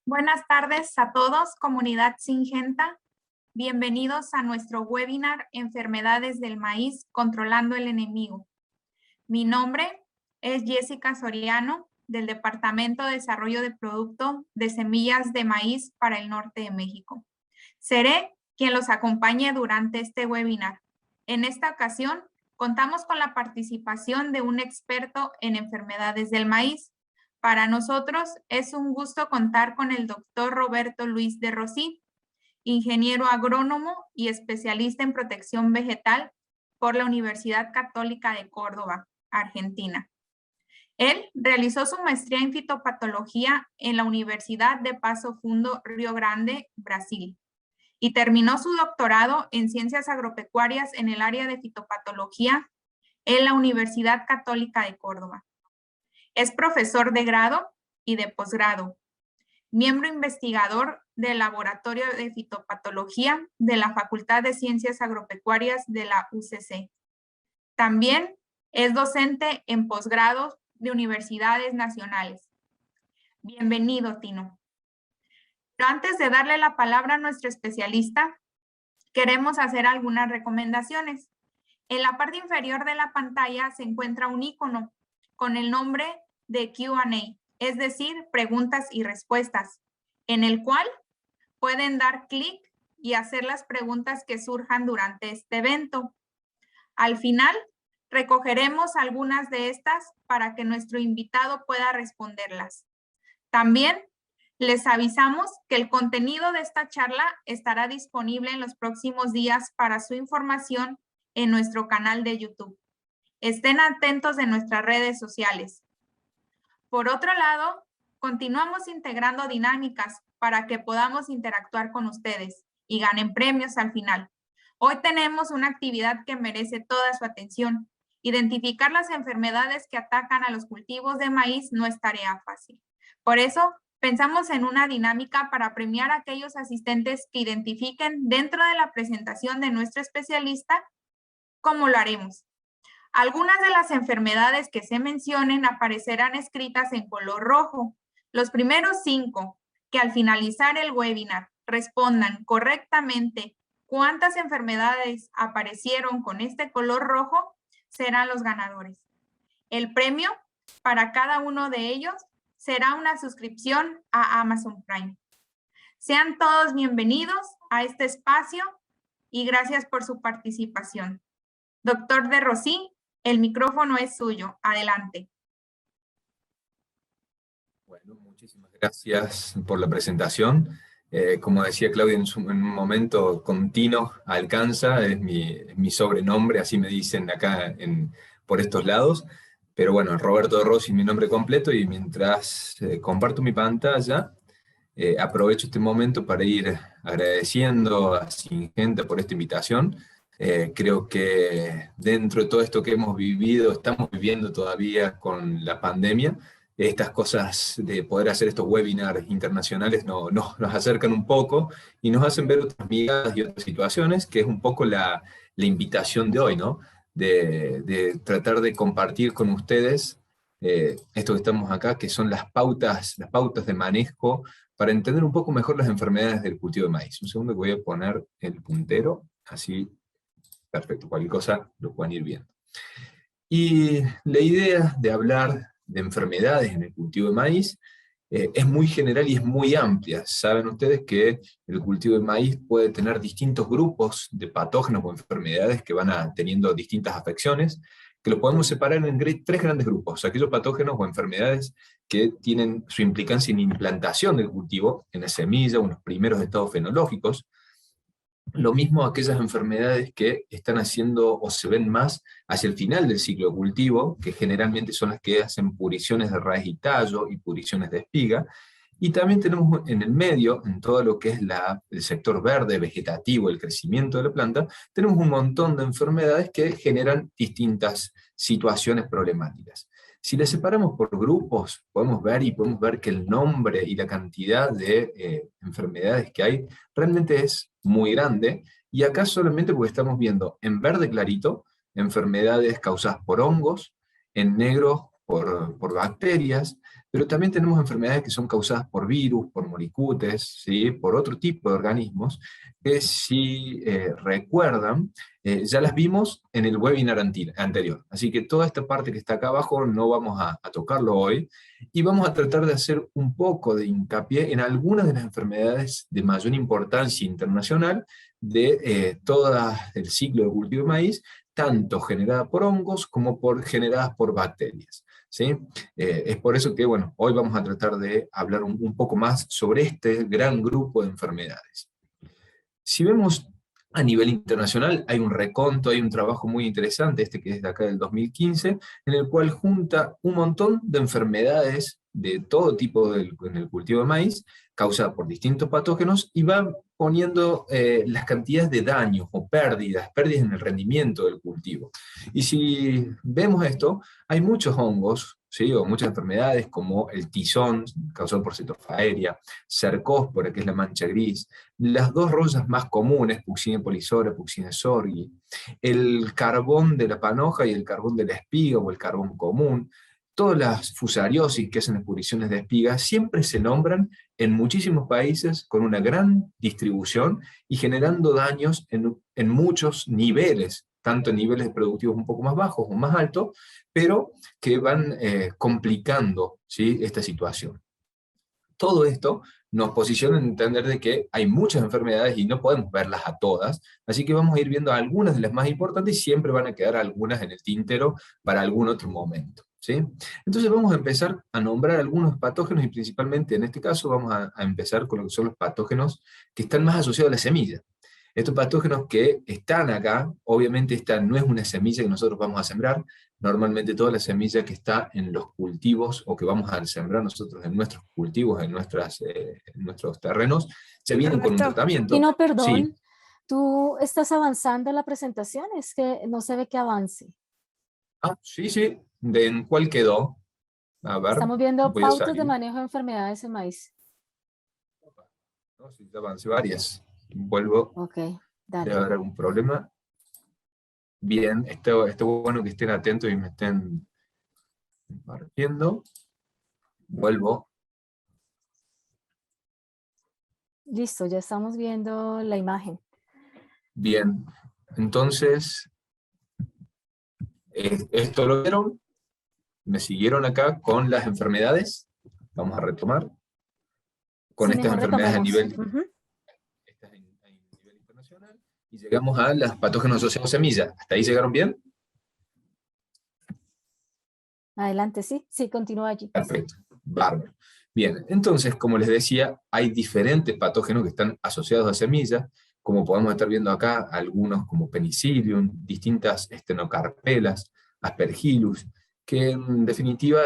Buenas tardes a todos, comunidad Syngenta. Bienvenidos a nuestro webinar Enfermedades del maíz, controlando el enemigo. Mi nombre es Jessica Soriano, del Departamento de Desarrollo de Producto de Semillas de Maíz para el Norte de México. Seré quien los acompañe durante este webinar. En esta ocasión, contamos con la participación de un experto en enfermedades del maíz. Para nosotros es un gusto contar con el doctor Roberto Luis de Rossi, ingeniero agrónomo y especialista en protección vegetal por la Universidad Católica de Córdoba, Argentina. Él realizó su maestría en fitopatología en la Universidad de Paso Fundo, Río Grande, Brasil, y terminó su doctorado en ciencias agropecuarias en el área de fitopatología en la Universidad Católica de Córdoba. Es profesor de grado y de posgrado, miembro investigador del Laboratorio de Fitopatología de la Facultad de Ciencias Agropecuarias de la UCC. También es docente en posgrados de universidades nacionales. Bienvenido, Tino. Pero antes de darle la palabra a nuestro especialista, queremos hacer algunas recomendaciones. En la parte inferior de la pantalla se encuentra un icono con el nombre de Q&A, es decir, preguntas y respuestas, en el cual pueden dar clic y hacer las preguntas que surjan durante este evento. Al final, recogeremos algunas de estas para que nuestro invitado pueda responderlas. También les avisamos que el contenido de esta charla estará disponible en los próximos días para su información en nuestro canal de YouTube. Estén atentos de nuestras redes sociales. Por otro lado, continuamos integrando dinámicas para que podamos interactuar con ustedes y ganen premios al final. Hoy tenemos una actividad que merece toda su atención. Identificar las enfermedades que atacan a los cultivos de maíz no es tarea fácil. Por eso, pensamos en una dinámica para premiar a aquellos asistentes que identifiquen dentro de la presentación de nuestro especialista cómo lo haremos. Algunas de las enfermedades que se mencionen aparecerán escritas en color rojo. Los primeros 5 que al finalizar el webinar respondan correctamente cuántas enfermedades aparecieron con este color rojo serán los ganadores. El premio para cada uno de ellos será una suscripción a Amazon Prime. Sean todos bienvenidos a este espacio y gracias por su participación. Doctor de Rossi, el micrófono es suyo. Adelante. Bueno, muchísimas gracias por la presentación. Como decía Claudia en un momento, con Tino alcanza, es mi sobrenombre, así me dicen acá por estos lados. Pero bueno, Roberto de Rossi es mi nombre completo, y mientras comparto mi pantalla, aprovecho este momento para ir agradeciendo a Syngenta por esta invitación. Creo que dentro de todo esto que hemos vivido, estamos viviendo todavía con la pandemia, estas cosas de poder hacer estos webinars internacionales nos acercan un poco y nos hacen ver otras miradas y otras situaciones, que es un poco la invitación de hoy, ¿no? De tratar de compartir con ustedes esto que estamos acá, que son las pautas de manejo para entender un poco mejor las enfermedades del cultivo de maíz. Un segundo que voy a poner el puntero, así. Perfecto, cualquier cosa lo pueden ir viendo. Y la idea de hablar de enfermedades en el cultivo de maíz es muy general y es muy amplia. Saben ustedes que el cultivo de maíz puede tener distintos grupos de patógenos o enfermedades que van teniendo distintas afecciones, que lo podemos separar en 3 grandes grupos: aquellos patógenos o enfermedades que tienen su implicancia en implantación del cultivo, en la semilla o en los primeros estados fenológicos. Lo mismo aquellas enfermedades que están haciendo o se ven más hacia el final del ciclo de cultivo, que generalmente son las que hacen pudriciones de raíz y tallo y pudriciones de espiga. Y también tenemos en el medio, en todo lo que es el sector verde, vegetativo, el crecimiento de la planta, tenemos un montón de enfermedades que generan distintas situaciones problemáticas. Si las separamos por grupos, podemos ver que el nombre y la cantidad de enfermedades que hay realmente es muy grande, y acá solamente porque estamos viendo en verde clarito enfermedades causadas por hongos, en negro por bacterias, pero también tenemos enfermedades que son causadas por virus, por molicutes, ¿sí? Por otro tipo de organismos, que si recuerdan, ya las vimos en el webinar anterior. Así que toda esta parte que está acá abajo no vamos a tocarlo hoy, y vamos a tratar de hacer un poco de hincapié en algunas de las enfermedades de mayor importancia internacional de todo el ciclo de cultivo de maíz, tanto generadas por hongos como generadas por bacterias. ¿Sí? Es por eso que, bueno, hoy vamos a tratar de hablar un poco más sobre este gran grupo de enfermedades. Si vemos a nivel internacional, hay un reconto, hay un trabajo muy interesante, este que es de acá del 2015, en el cual junta un montón de enfermedades de todo tipo en el cultivo de maíz, causadas por distintos patógenos, y va poniendo las cantidades de daños o pérdidas en el rendimiento del cultivo. Y si vemos esto, hay muchos hongos, ¿sí? O muchas enfermedades como el tizón, causado por Cetofaeria, cercóspora, que es la mancha gris, las dos rosas más comunes, Puccinia polisora, Puccinia sorgi, el carbón de la panoja y el carbón de la espiga o el carbón común, todas las fusariosis que hacen las pudriciones de espiga, siempre se nombran en muchísimos países con una gran distribución y generando daños en muchos niveles, tanto en niveles productivos un poco más bajos o más altos, pero que van complicando, ¿sí?, esta situación. Todo esto nos posiciona en entender de que hay muchas enfermedades y no podemos verlas a todas, así que vamos a ir viendo algunas de las más importantes y siempre van a quedar algunas en el tintero para algún otro momento. ¿Sí? Entonces vamos a empezar a nombrar algunos patógenos y principalmente en este caso vamos a empezar con lo que son los patógenos que están más asociados a la semilla. Estos patógenos que están acá, obviamente esta no es una semilla que nosotros vamos a sembrar, normalmente toda la semilla que está en los cultivos o que vamos a sembrar nosotros en nuestros cultivos, en nuestros terrenos, se vienen con un Roberto, tratamiento. y no, perdón, Sí. tú estás avanzando en la presentación, es que no se ve que avance. Ah, sí, sí. ¿En cuál quedó? A ver, Estamos viendo voy a pautas de salir. manejo de enfermedades en maíz. No, sí, ya avancé varias. Vuelvo. Ok, Debe dale. haber algún problema. Bien, está bueno que estén atentos y me estén compartiendo. Vuelvo. Listo, ya estamos viendo la imagen. Bien, entonces, esto lo vieron. Me siguieron acá con las enfermedades. Vamos a retomar. Con Sí, estas mejor enfermedades a retomemos. nivel, estas a nivel internacional. Y llegamos a las patógenos asociados a semilla. ¿Hasta ahí llegaron bien? Adelante, sí, sí, continúa allí. Perfecto, bárbaro. Bien, entonces, como les decía, hay diferentes patógenos que están asociados a semillas, como podemos estar viendo acá, algunos como Penicillium, distintas estenocarpelas, Aspergillus, que en definitiva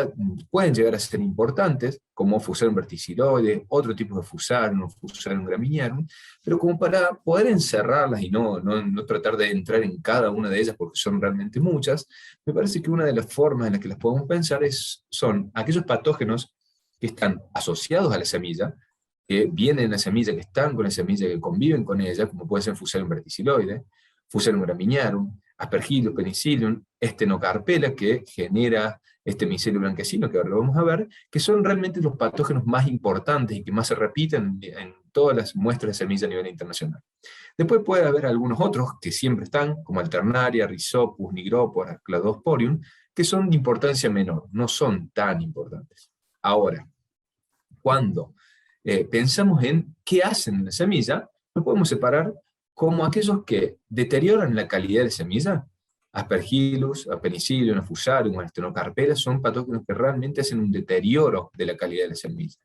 pueden llegar a ser importantes, como Fusarium verticiloide, otro tipo de Fusarium, Fusarium graminearum, pero como para poder encerrarlas y no tratar de entrar en cada una de ellas, porque son realmente muchas, me parece que una de las formas en las que las podemos pensar son aquellos patógenos que están asociados a la semilla, que vienen en la semilla, que están con la semilla, que conviven con ella, como puede ser Fusarium verticiloide, Fusarium graminearum, Aspergillus, Penicillium, estenocarpela, que genera este micelio blanquecino, que ahora lo vamos a ver, que son realmente los patógenos más importantes y que más se repiten en todas las muestras de semilla a nivel internacional. Después puede haber algunos otros que siempre están, como Alternaria, Rhizopus, Nigropora, Cladosporium, que son de importancia menor, no son tan importantes. Ahora, cuando pensamos en qué hacen en la semilla, nos podemos separar como aquellos que deterioran la calidad de semilla. Aspergillus, Penicillium, Fusarium, estenocarpela son patógenos que realmente hacen un deterioro de la calidad de la semilla.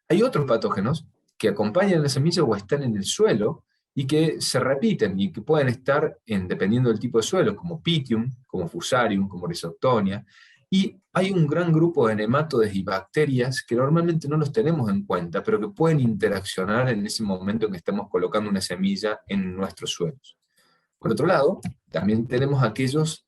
Hay otros patógenos que acompañan la semilla o están en el suelo y que se repiten y que pueden estar, dependiendo del tipo de suelo, como Pythium, como Fusarium, como Rhizoctonia, y hay un gran grupo de nematodes y bacterias que normalmente no los tenemos en cuenta, pero que pueden interaccionar en ese momento en que estamos colocando una semilla en nuestros suelos. Por otro lado, también tenemos aquellos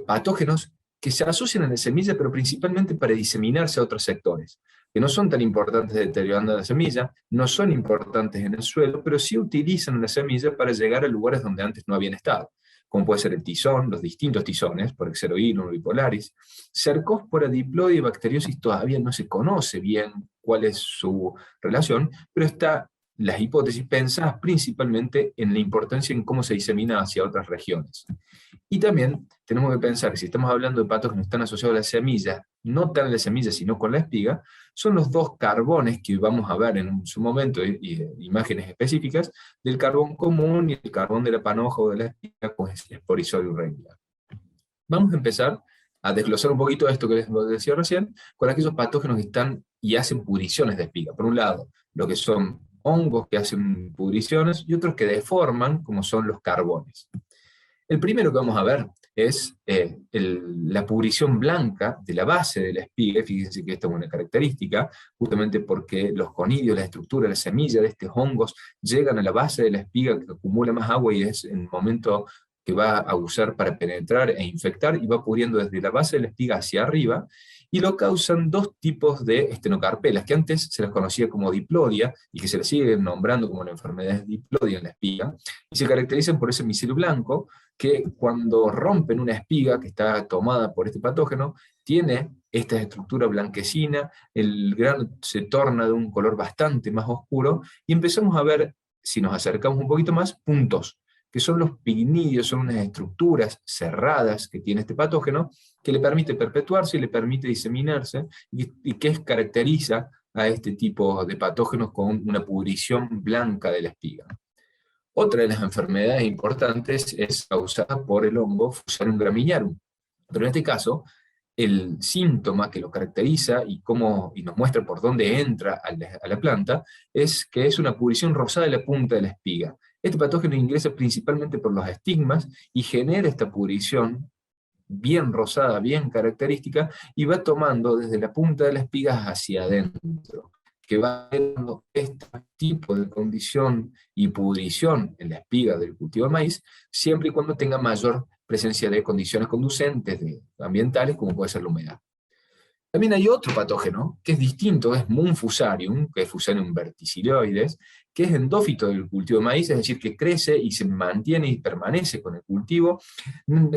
patógenos que se asocian a la semilla, pero principalmente para diseminarse a otros sectores, que no son tan importantes deteriorando la semilla, no son importantes en el suelo, pero sí utilizan la semilla para llegar a lugares donde antes no habían estado. como puede ser el tizón, los distintos tizones, por Xeroilum bipolaris. Cercospora, diplodia y bacteriosis todavía no se conoce bien cuál es su relación, pero está las hipótesis pensadas principalmente en la importancia en cómo se disemina hacia otras regiones. Y también tenemos que pensar que si estamos hablando de patógenos que están asociados a la semilla, no tan a la semilla sino con la espiga, son los dos carbones que vamos a ver en su momento, imágenes específicas, del carbón común y el carbón de la panoja o de la espiga con Sporozoides regular. Vamos a empezar a desglosar un poquito esto que les decía recién, con aquellos patógenos que están y hacen pudriciones de espiga. Por un lado, lo que son hongos que hacen pudriciones y otros que deforman, como son los carbones. El primero que vamos a ver es la pudrición blanca de la base de la espiga. Fíjense que esta es una característica, justamente porque los conidios, la estructura, la semilla de estos hongos llegan a la base de la espiga que acumula más agua y es el momento que va a usar para penetrar e infectar y va pudriendo desde la base de la espiga hacia arriba, y lo causan dos tipos de estenocarpelas, que antes se las conocía como diplodia, y que se les sigue nombrando como la enfermedad de diplodia en la espiga, y se caracterizan por ese micelio blanco, que cuando rompen una espiga que está tomada por este patógeno, tiene esta estructura blanquecina, el grano se torna de un color bastante más oscuro, y empezamos a ver, si nos acercamos un poquito más, puntos, que son los pignidios, son unas estructuras cerradas que tiene este patógeno, que le permite perpetuarse y le permite diseminarse, y que caracteriza a este tipo de patógenos con una pudrición blanca de la espiga. Otra de las enfermedades importantes es causada por el hongo Fusarium graminearum, pero en este caso, el síntoma que lo caracteriza y nos muestra por dónde entra a la planta, es que es una pudrición rosada de la punta de la espiga. Este patógeno ingresa principalmente por los estigmas y genera esta pudrición bien rosada, bien característica, y va tomando desde la punta de la espiga hacia adentro, que va dando este tipo de condición y pudrición en la espiga del cultivo de maíz, siempre y cuando tenga mayor presencia de condiciones conducentes ambientales, como puede ser la humedad. También hay otro patógeno que es distinto, es Mun fusarium, que es Fusarium verticilioides, que es endófito del cultivo de maíz, es decir, que crece y se mantiene y permanece con el cultivo,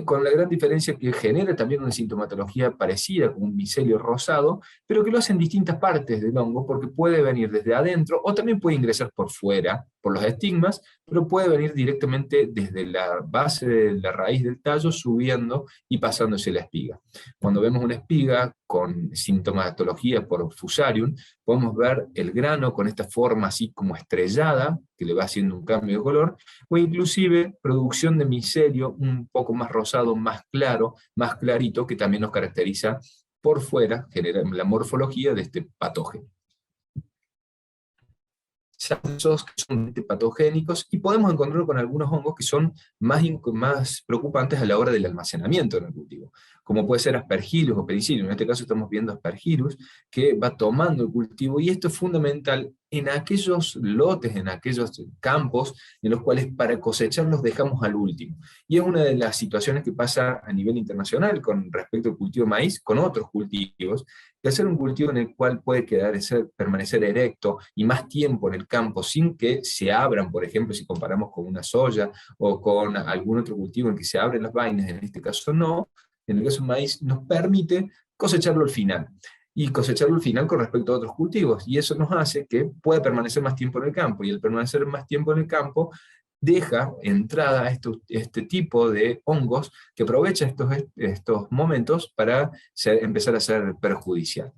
con la gran diferencia que genera también una sintomatología parecida con un micelio rosado, pero que lo hace en distintas partes del hongo, porque puede venir desde adentro, o también puede ingresar por fuera, por los estigmas, pero puede venir directamente desde la base de la raíz del tallo, subiendo y pasándose la espiga. Cuando vemos una espiga con sintomatología por Fusarium, podemos ver el grano con esta forma así como estrellada, que le va haciendo un cambio de color, o inclusive producción de micelio un poco más rosado, más claro, más clarito, que también nos caracteriza por fuera, genera la morfología de este patógeno. Esos que son patogénicos, y podemos encontrarlo con algunos hongos que son más preocupantes a la hora del almacenamiento en el cultivo, como puede ser Aspergillus o Penicillium. En este caso estamos viendo Aspergillus, que va tomando el cultivo, y esto es fundamental en aquellos lotes, en aquellos campos, en los cuales para cosecharlos dejamos al último. Y es una de las situaciones que pasa a nivel internacional con respecto al cultivo de maíz, con otros cultivos, de hacer un cultivo en el cual puede permanecer erecto y más tiempo en el campo sin que se abran, por ejemplo, si comparamos con una soya o con algún otro cultivo en que se abren las vainas, en este caso no, en el caso del maíz nos permite cosecharlo al final, y cosecharlo al final con respecto a otros cultivos, y eso nos hace que pueda permanecer más tiempo en el campo, y el permanecer más tiempo en el campo deja entrada a este tipo de hongos que aprovecha estos momentos para empezar a ser perjudicial.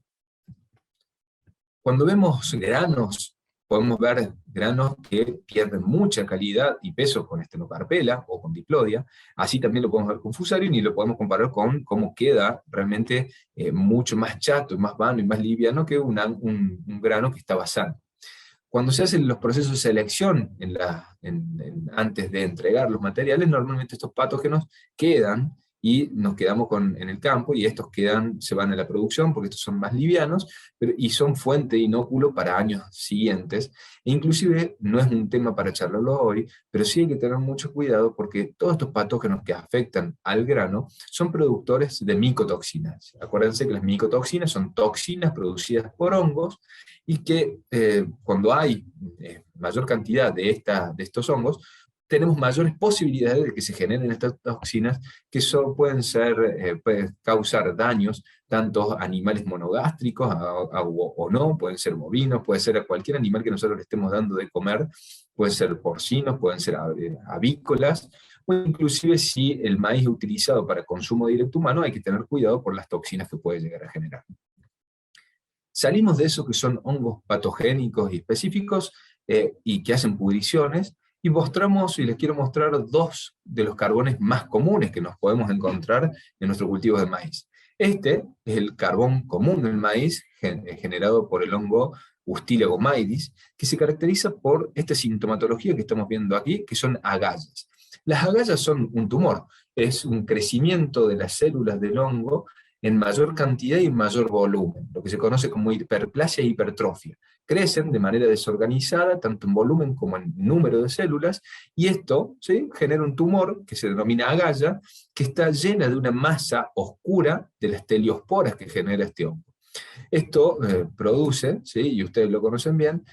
Cuando vemos granos, podemos ver granos que pierden mucha calidad y peso con estenocarpela o con diplodia, así también lo podemos ver con Fusarium, y lo podemos comparar con cómo queda realmente mucho más chato, más vano y más liviano que un grano que estaba sano. Cuando se hacen los procesos de selección antes de entregar los materiales, normalmente estos patógenos quedan y nos quedamos en el campo, y estos se van a la producción porque estos son más livianos, y son fuente de inóculo para años siguientes. E inclusive, no es un tema para charlarlo hoy, pero sí hay que tener mucho cuidado porque todos estos patógenos que afectan al grano son productores de micotoxinas. Acuérdense que las micotoxinas son toxinas producidas por hongos, y que cuando hay mayor cantidad de estos hongos, tenemos mayores posibilidades de que se generen estas toxinas que pueden causar daños tanto a animales monogástricos o no, pueden ser bovinos, puede ser a cualquier animal que nosotros le estemos dando de comer, pueden ser porcinos, pueden ser avícolas, o inclusive si el maíz es utilizado para consumo directo humano, hay que tener cuidado por las toxinas que puede llegar a generar. Salimos de eso que son hongos patogénicos y específicos y que hacen pudriciones, y mostramos, y les quiero mostrar dos de los carbones más comunes que nos podemos encontrar en nuestros cultivos de maíz. Este es el carbón común del maíz, generado por el hongo Ustila gomaidis, que se caracteriza por esta sintomatología que estamos viendo aquí, que son agallas. Las agallas son un tumor, es un crecimiento de las células del hongo en mayor cantidad y mayor volumen, lo que se conoce como hiperplasia e hipertrofia. Crecen de manera desorganizada, tanto en volumen como en número de células, y esto, ¿sí?, genera un tumor que se denomina agalla, que está llena de una masa oscura de las teliosporas que genera este hongo. Esto produce, ¿sí?, y ustedes lo conocen bien,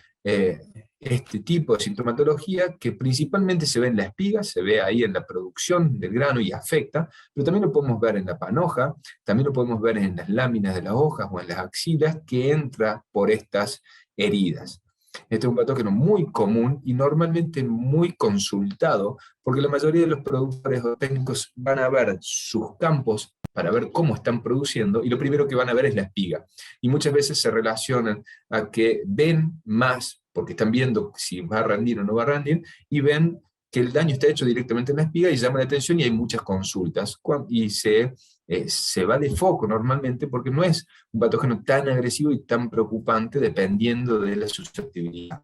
este tipo de sintomatología que principalmente se ve en la espiga, se ve ahí en la producción del grano y afecta, pero también lo podemos ver en la panoja, también lo podemos ver en las láminas de las hojas o en las axilas, que entra por estas heridas. Este es un patógeno muy común y normalmente muy consultado, porque la mayoría de los productores o técnicos van a ver sus campos para ver cómo están produciendo, y lo primero que van a ver es la espiga. Y muchas veces se relacionan a que ven más, porque están viendo si va a rendir o no va a rendir, y ven que el daño está hecho directamente en la espiga y llama la atención y hay muchas consultas. Y se va de foco normalmente porque no es un patógeno tan agresivo y tan preocupante dependiendo de la susceptibilidad.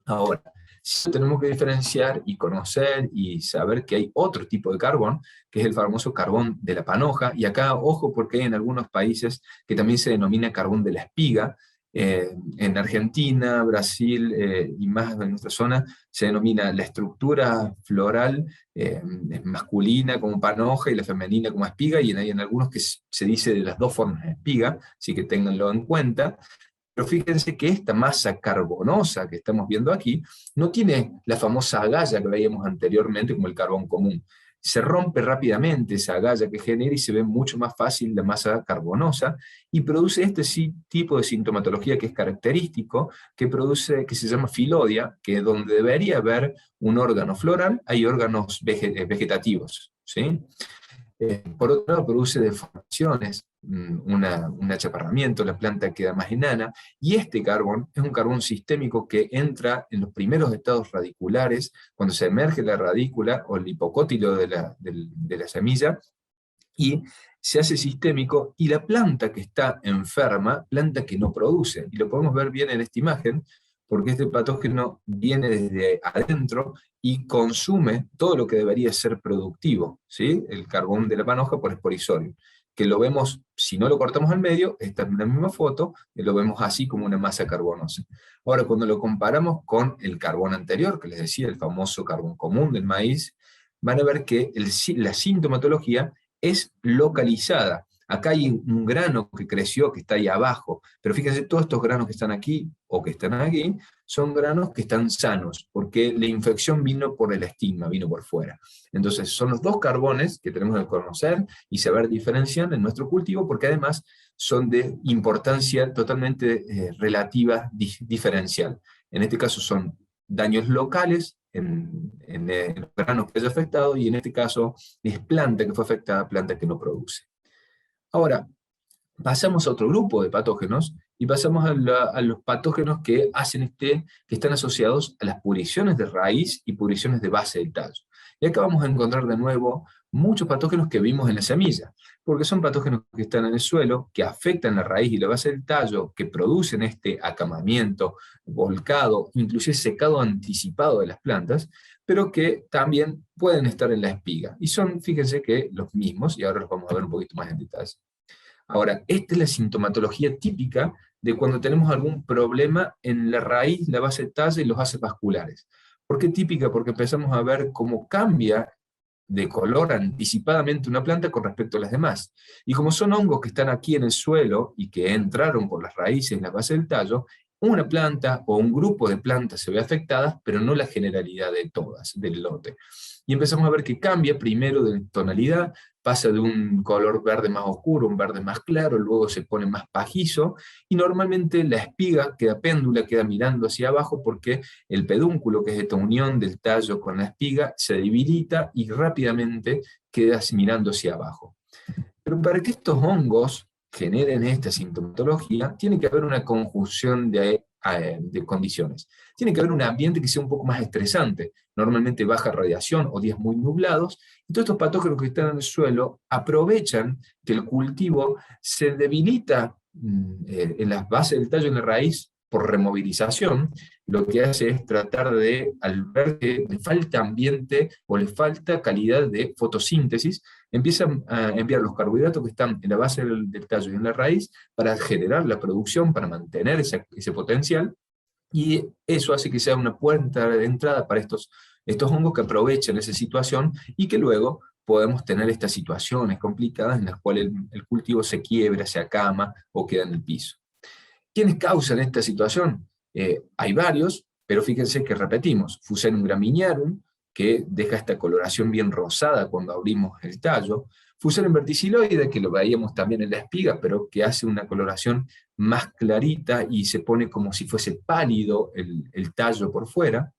Ahora, sí tenemos que diferenciar y conocer y saber que hay otro tipo de carbón, que es el famoso carbón de la panoja, y acá, ojo, porque hay en algunos países que también se denomina carbón de la espiga. En Argentina, Brasil y más en nuestra zona se denomina la estructura floral masculina como panoja y la femenina como espiga, y hay en algunos que se dice de las dos formas de espiga, así que ténganlo en cuenta. Pero fíjense que esta masa carbonosa que estamos viendo aquí no tiene la famosa agalla que veíamos anteriormente como el carbón común. Se rompe rápidamente esa agalla que genera y se ve mucho más fácil la masa carbonosa y produce este tipo de sintomatología que es característico, que se llama filodia, que donde debería haber un órgano floral, hay órganos vegetativos, ¿sí? Por otro lado, produce deformaciones, un achaparramiento, la planta queda más enana, y este carbón es un carbón sistémico que entra en los primeros estados radiculares, cuando se emerge la radícula o el hipocótilo de la semilla, y se hace sistémico, y la planta que está enferma, planta que no produce, y lo podemos ver bien en esta imagen, porque este patógeno viene desde adentro y consume todo lo que debería ser productivo, ¿sí? El carbón de la panoja por esporisorium, que lo vemos, si no lo cortamos al medio, está en la misma foto, lo vemos así como una masa carbonosa. Ahora, cuando lo comparamos con el carbón anterior, que les decía, el famoso carbón común del maíz, van a ver que la sintomatología es localizada. Acá hay un grano que creció, que está ahí abajo, pero fíjense, todos estos granos que están aquí, o que están aquí, son granos que están sanos, porque la infección vino por el estigma, vino por fuera. Entonces, son los dos carbones que tenemos que conocer y saber diferenciar en nuestro cultivo, porque además son de importancia totalmente relativa, diferencial. En este caso son daños locales, en los granos que haya afectado, y en este caso es planta que fue afectada, planta que no produce. Ahora, pasamos a otro grupo de patógenos, y pasamos a los patógenos que están asociados a las pudriciones de raíz y pudriciones de base del tallo. Y acá vamos a encontrar de nuevo muchos patógenos que vimos en la semilla, porque son patógenos que están en el suelo, que afectan la raíz y la base del tallo, que producen este acamamiento, volcado, inclusive secado anticipado de las plantas, pero que también pueden estar en la espiga. Y son, fíjense que los mismos, y ahora los vamos a ver un poquito más en detalle. Ahora, esta es la sintomatología típica de cuando tenemos algún problema en la raíz, la base del tallo y los haces vasculares. ¿Por qué típica? Porque empezamos a ver cómo cambia de color anticipadamente una planta con respecto a las demás. Y como son hongos que están aquí en el suelo y que entraron por las raíces en la base del tallo, una planta o un grupo de plantas se ve afectadas, pero no la generalidad de todas, del lote. Y empezamos a ver que cambia primero de tonalidad, pasa de un color verde más oscuro, un verde más claro, luego se pone más pajizo, y normalmente la espiga queda péndula, queda mirando hacia abajo, porque el pedúnculo, que es esta unión del tallo con la espiga, se debilita y rápidamente queda mirando hacia abajo. Pero para que estos hongos generen esta sintomatología, tiene que haber una conjunción de condiciones. Tiene que haber un ambiente que sea un poco más estresante, normalmente baja radiación o días muy nublados, y todos estos patógenos que están en el suelo aprovechan que el cultivo se debilita en las bases del tallo, en la raíz, por removilización. Lo que hace es tratar de, al ver que le falta ambiente o le falta calidad de fotosíntesis, empiezan a enviar los carbohidratos que están en la base del tallo y en la raíz para generar la producción, para mantener ese potencial, y eso hace que sea una puerta de entrada para estos hongos que aprovechan esa situación y que luego podemos tener estas situaciones complicadas en las cuales el cultivo se quiebra, se acama o queda en el piso. ¿Quiénes causan esta situación? Hay varios, pero fíjense que repetimos: Fusarinum graminearum, que deja esta coloración bien rosada cuando abrimos el tallo; Fusarium verticilloide, que lo veíamos también en la espiga, pero que hace una coloración más clarita y se pone como si fuese pálido el tallo por fuera;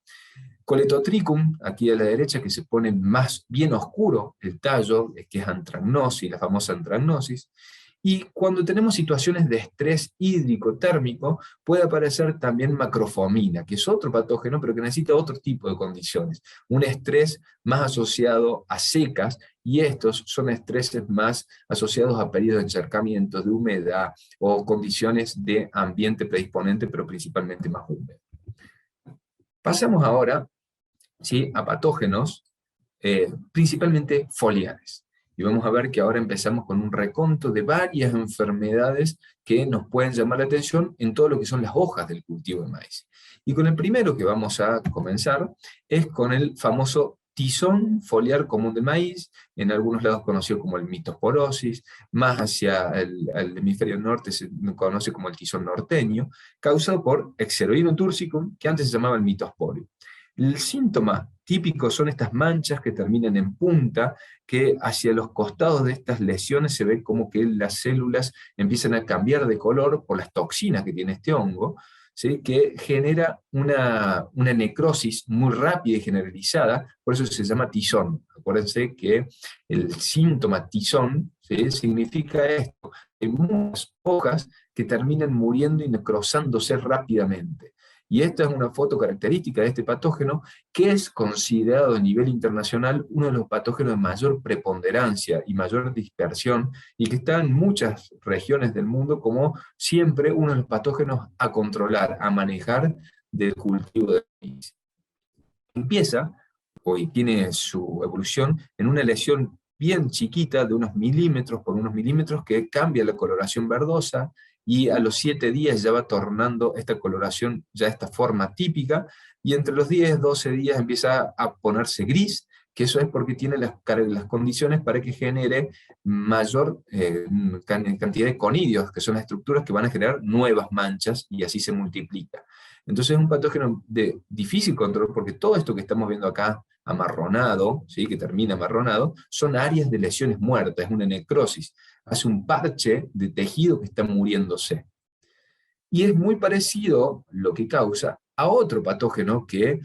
Coletotrichum, aquí a la derecha, que se pone más bien oscuro el tallo, que es antragnosis, la famosa antragnosis. Y cuando tenemos situaciones de estrés hídrico térmico, puede aparecer también macrofomina, que es otro patógeno, pero que necesita otro tipo de condiciones. Un estrés más asociado a secas, y estos son estreses más asociados a periodos de encharcamiento, de humedad, o condiciones de ambiente predisponente, pero principalmente más húmedo. Pasamos ahora, ¿sí?, a patógenos, principalmente foliares. Y vamos a ver que ahora empezamos con un reconto de varias enfermedades que nos pueden llamar la atención en todo lo que son las hojas del cultivo de maíz. Y con el primero que vamos a comenzar es con el famoso tizón foliar común del maíz, en algunos lados conocido como el mitosporosis, más hacia el hemisferio norte se conoce como el tizón norteño, causado por Xeroinum tursicum, que antes se llamaba el mitosporio. El síntoma típico son estas manchas que terminan en punta, que hacia los costados de estas lesiones se ve como que las células empiezan a cambiar de color por las toxinas que tiene este hongo, ¿sí?, que genera una necrosis muy rápida y generalizada, por eso se llama tizón. Acuérdense que el síntoma tizón, ¿sí?, significa esto: hay muchas hojas que terminan muriendo y necrosándose rápidamente. Y esta es una foto característica de este patógeno, que es considerado a nivel internacional uno de los patógenos de mayor preponderancia y mayor dispersión, y que está en muchas regiones del mundo como siempre uno de los patógenos a controlar, a manejar del cultivo de maíz. Empieza, y tiene su evolución, en una lesión bien chiquita de unos milímetros por unos milímetros, que cambia la coloración verdosa, y a los 7 días ya va tornando esta coloración, ya esta forma típica, y entre los 10, 12 días empieza a ponerse gris, que eso es porque tiene las condiciones para que genere mayor cantidad de conidios, que son las estructuras que van a generar nuevas manchas, y así se multiplica. Entonces es un patógeno de difícil control, porque todo esto que estamos viendo acá, amarronado, ¿sí?, que termina amarronado, son áreas de lesiones muertas, es una necrosis, hace un parche de tejido que está muriéndose. Y es muy parecido lo que causa a otro patógeno que,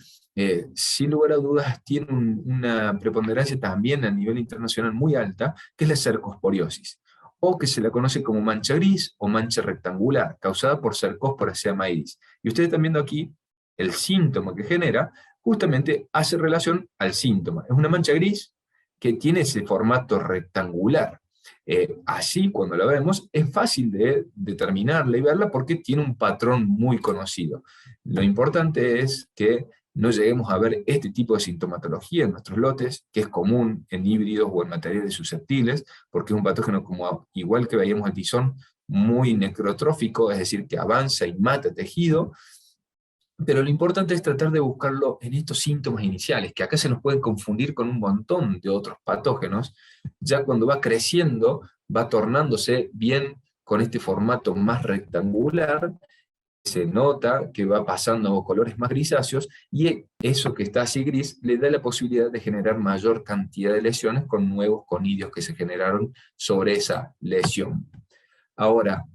sin lugar a dudas, tiene una preponderancia también a nivel internacional muy alta, que es la cercosporiosis, o que se la conoce como mancha gris o mancha rectangular, causada por Cercospora maíz. Y ustedes están viendo aquí el síntoma que genera, justamente hace relación al síntoma. Es una mancha gris que tiene ese formato rectangular. Así, cuando la vemos, es fácil de determinarla y verla porque tiene un patrón muy conocido. Lo importante es que no lleguemos a ver este tipo de sintomatología en nuestros lotes, que es común en híbridos o en materiales susceptibles, porque es un patógeno, como igual que veíamos el tizón, muy necrotrófico, es decir, que avanza y mata tejido. Pero lo importante es tratar de buscarlo en estos síntomas iniciales, que acá se nos pueden confundir con un montón de otros patógenos. Ya cuando va creciendo, va tornándose bien con este formato más rectangular, se nota que va pasando a colores más grisáceos, y eso que está así gris le da la posibilidad de generar mayor cantidad de lesiones con nuevos conidios que se generaron sobre esa lesión. Ahora,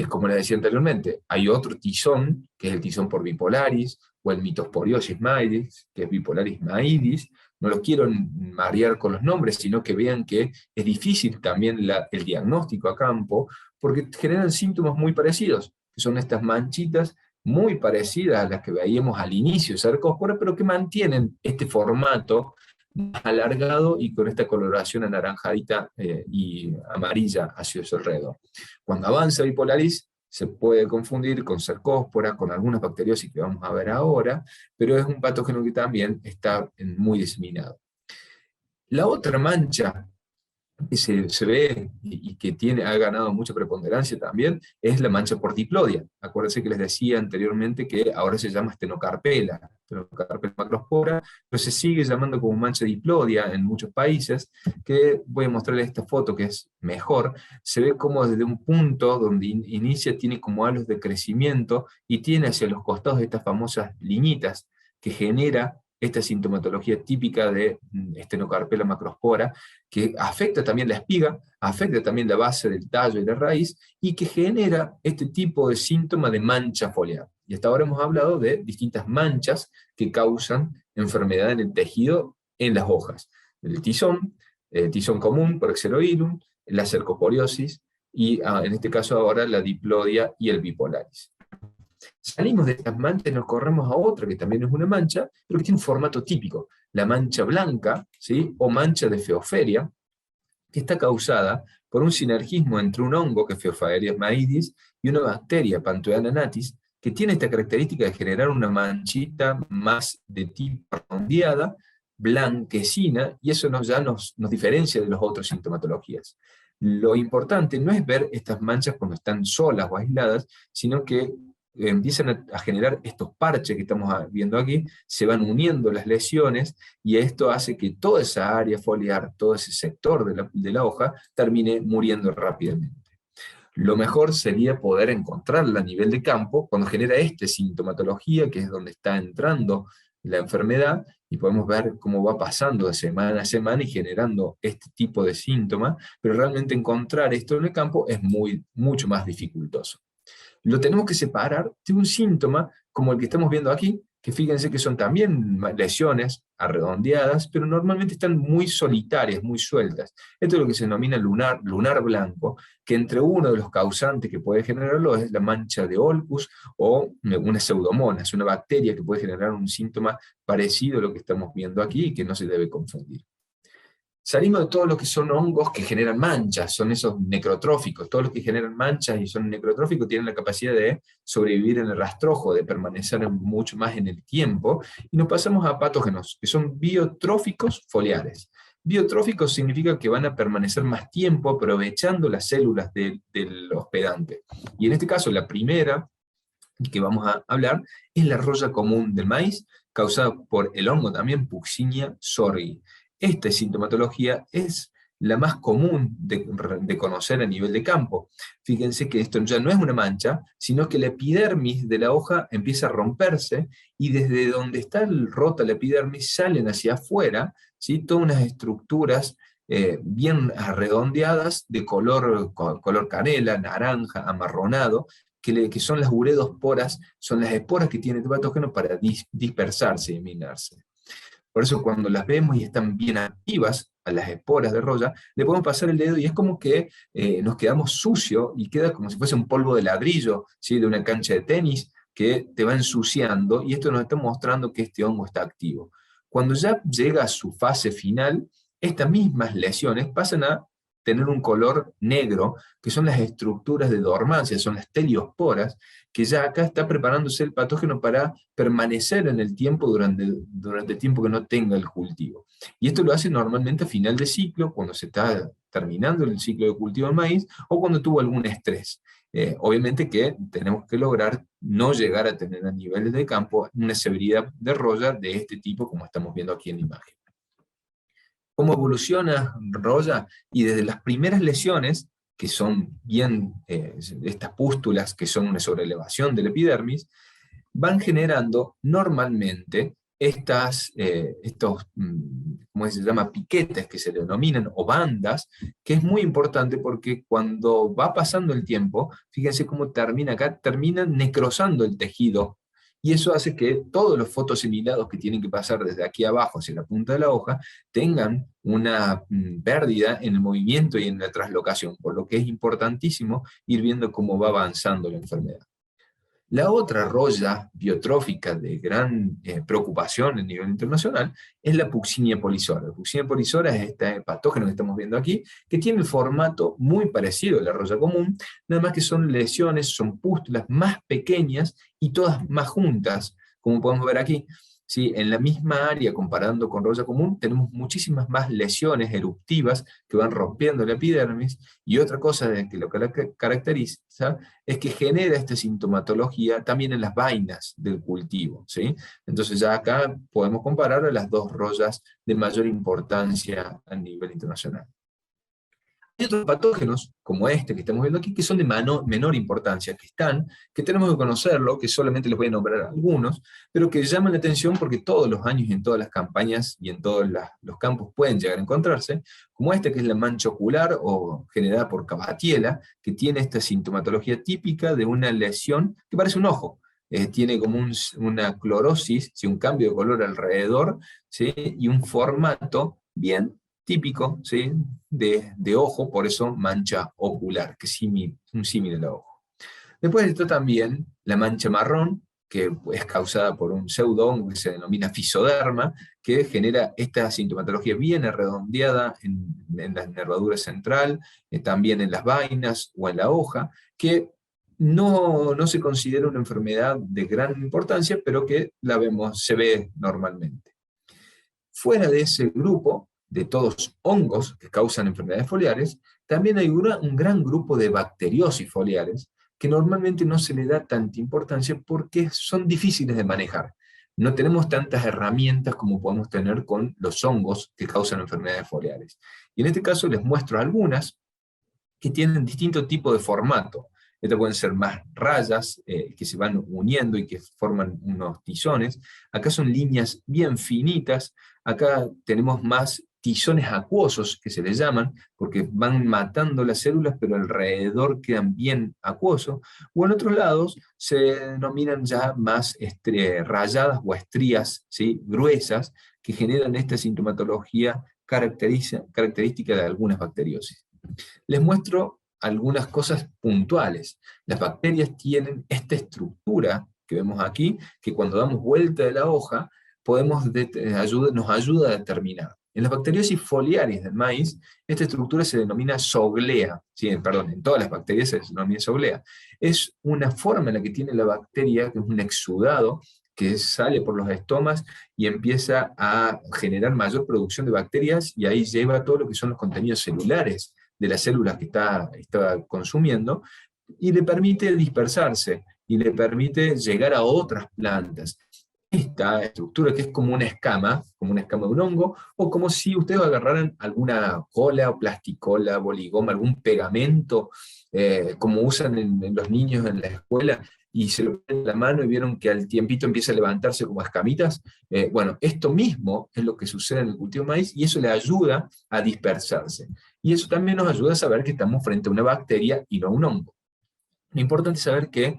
como les decía anteriormente, hay otro tizón, que es el tizón por bipolaris, o el mitosporiosis maidis, que es bipolaris maidis. No los quiero marear con los nombres, sino que vean que es difícil también el diagnóstico a campo, porque generan síntomas muy parecidos, que son estas manchitas muy parecidas a las que veíamos al inicio de Cercospora, pero que mantienen este formato más alargado y con esta coloración anaranjadita y amarilla hacia su alrededor. Cuando avanza bipolaris, se puede confundir con cercóspora, con algunas bacteriosis que vamos a ver ahora, pero es un patógeno que también está muy diseminado. La otra mancha que se ve y que ha ganado mucha preponderancia también, es la mancha por diplodia. Acuérdense que les decía anteriormente que ahora se llama estenocarpela macrospora, pero se sigue llamando como mancha diplodia en muchos países, que voy a mostrarles esta foto que es mejor. Se ve como desde un punto donde inicia tiene como halos de crecimiento y tiene hacia los costados estas famosas liñitas que genera esta sintomatología típica de estenocarpela macrospora, que afecta también la espiga, afecta también la base del tallo y la raíz, y que genera este tipo de síntoma de mancha foliar. Y hasta ahora hemos hablado de distintas manchas que causan enfermedad en el tejido en las hojas. El tizón común por Xeroilum, la cercosporiosis, y en este caso ahora la diplodia y el bipolaris. Salimos de estas manchas y nos corremos a otra que también es una mancha, pero que tiene un formato típico, la mancha blanca, ¿sí? O mancha de Feoferia, que está causada por un sinergismo entre un hongo, que es Feoferia maidis, y una bacteria, Panthoiana natis, que tiene esta característica de generar una manchita más de tipo redondeada, blanquecina, y eso ya nos diferencia de las otras sintomatologías. Lo importante no es ver estas manchas cuando están solas o aisladas, sino que empiezan a generar estos parches que estamos viendo aquí, se van uniendo las lesiones, y esto hace que toda esa área foliar, todo ese sector de la hoja, termine muriendo rápidamente. Lo mejor sería poder encontrarla a nivel de campo cuando genera esta sintomatología, que es donde está entrando la enfermedad, y podemos ver cómo va pasando de semana a semana y generando este tipo de síntomas, pero realmente encontrar esto en el campo es mucho más dificultoso. Lo tenemos que separar de un síntoma como el que estamos viendo aquí, que fíjense que son también lesiones redondeadas, pero normalmente están muy solitarias, muy sueltas. Esto es lo que se denomina lunar blanco, que entre uno de los causantes que puede generarlo es la mancha de Olcus o una pseudomonas, una bacteria que puede generar un síntoma parecido a lo que estamos viendo aquí y que no se debe confundir. Salimos de todo lo que son hongos que generan manchas, son esos necrotróficos. Todos los que generan manchas y son necrotróficos tienen la capacidad de sobrevivir en el rastrojo, de permanecer mucho más en el tiempo, y nos pasamos a patógenos, que son biotróficos foliares. Biotróficos significa que van a permanecer más tiempo aprovechando las células del hospedante. Y en este caso, la primera que vamos a hablar es la roya común del maíz, causada por el hongo también, Puccinia sorgi. Esta sintomatología es la más común de conocer a nivel de campo. Fíjense que esto ya no es una mancha, sino que la epidermis de la hoja empieza a romperse, y desde donde está rota la epidermis salen hacia afuera, ¿sí? Todas unas estructuras bien redondeadas de color canela, naranja, amarronado, que son las uredosporas, son las esporas que tiene este patógeno para dispersarse y eliminarse. Por eso cuando las vemos y están bien activas, a las esporas de roya, le podemos pasar el dedo y es como que nos quedamos sucios y queda como si fuese un polvo de ladrillo, ¿sí? De una cancha de tenis, que te va ensuciando, y esto nos está mostrando que este hongo está activo. Cuando ya llega a su fase final, estas mismas lesiones pasan a tener un color negro, que son las estructuras de dormancia, son las teliosporas, que ya acá está preparándose el patógeno para permanecer en el tiempo durante el tiempo que no tenga el cultivo. Y esto lo hace normalmente a final de ciclo, cuando se está terminando el ciclo de cultivo del maíz, o cuando tuvo algún estrés. Obviamente que tenemos que lograr no llegar a tener a niveles de campo una severidad de roya de este tipo, como estamos viendo aquí en la imagen. ¿Cómo evoluciona roya? Y desde las primeras lesiones que son bien, estas pústulas que son una sobrelevación de la epidermis, van generando normalmente estos, ¿cómo se llama? Piquetes que se denominan, o bandas, que es muy importante porque cuando va pasando el tiempo, fíjense cómo termina acá, termina necrosando el tejido, y eso hace que todos los fotosemilados que tienen que pasar desde aquí abajo hacia la punta de la hoja tengan una pérdida en el movimiento y en la traslocación, por lo que es importantísimo ir viendo cómo va avanzando la enfermedad. La otra roya biotrófica de gran preocupación a nivel internacional es la Puccinia polisora. La Puccinia polisora es este patógeno que estamos viendo aquí, que tiene el formato muy parecido a la roya común, nada más que son lesiones, son pústulas más pequeñas y todas más juntas, como podemos ver aquí. ¿Sí? En la misma área, comparando con roya común, tenemos muchísimas más lesiones eruptivas que van rompiendo la epidermis, y otra cosa que lo caracteriza es que genera esta sintomatología también en las vainas del cultivo, ¿sí? Entonces ya acá podemos comparar a las dos royas de mayor importancia a nivel internacional. Hay otros patógenos, como este que estamos viendo aquí, que son de menor importancia, que tenemos que conocerlo, que solamente les voy a nombrar algunos, pero que llaman la atención porque todos los años y en todas las campañas y en todos los campos pueden llegar a encontrarse, como este que es la mancha ocular, o generada por Cabatiela, que tiene esta sintomatología típica de una lesión que parece un ojo. Tiene como una clorosis, ¿sí? Un cambio de color alrededor, ¿sí? Y un formato bien típico, ¿sí? de ojo, por eso mancha ocular, que es un símil del ojo. Después está también la mancha marrón, que es causada por un pseudongo que se denomina fisoderma, que genera esta sintomatología bien redondeada en la nervadura central, también en las vainas o en la hoja, que no se considera una enfermedad de gran importancia, pero que se ve normalmente. Fuera de ese grupo, de todos hongos que causan enfermedades foliares, también hay un gran grupo de bacteriosis foliares que normalmente no se le da tanta importancia porque son difíciles de manejar. No tenemos tantas herramientas como podemos tener con los hongos que causan enfermedades foliares. Y en este caso les muestro algunas que tienen distinto tipo de formato. Estas pueden ser más rayas que se van uniendo y que forman unos tizones. Acá son líneas bien finitas. Acá tenemos más tizones acuosos, que se les llaman, porque van matando las células, pero alrededor quedan bien acuosos. O en otros lados se denominan ya más rayadas o estrías, ¿sí? Gruesas, que generan esta sintomatología característica de algunas bacteriosis. Les muestro algunas cosas puntuales. Las bacterias tienen esta estructura que vemos aquí, que cuando damos vuelta de la hoja, nos ayuda a determinar. En las bacteriosis foliares del maíz, esta estructura se denomina zoglea. ¿Sí? Perdón, en todas las bacterias se denomina zoglea. Es una forma en la que tiene la bacteria, que es un exudado, que sale por los estomas y empieza a generar mayor producción de bacterias, y ahí lleva todo lo que son los contenidos celulares de las células que está consumiendo, y le permite dispersarse, y le permite llegar a otras plantas. Esta estructura, que es como una escama de un hongo, o como si ustedes agarraran alguna cola o plasticola, boligoma, algún pegamento, como usan en los niños en la escuela, y se lo ponen en la mano y vieron que al tiempito empieza a levantarse como escamitas. Bueno, esto mismo es lo que sucede en el cultivo de maíz, y eso le ayuda a dispersarse. Y eso también nos ayuda a saber que estamos frente a una bacteria y no a un hongo. Lo importante es saber que,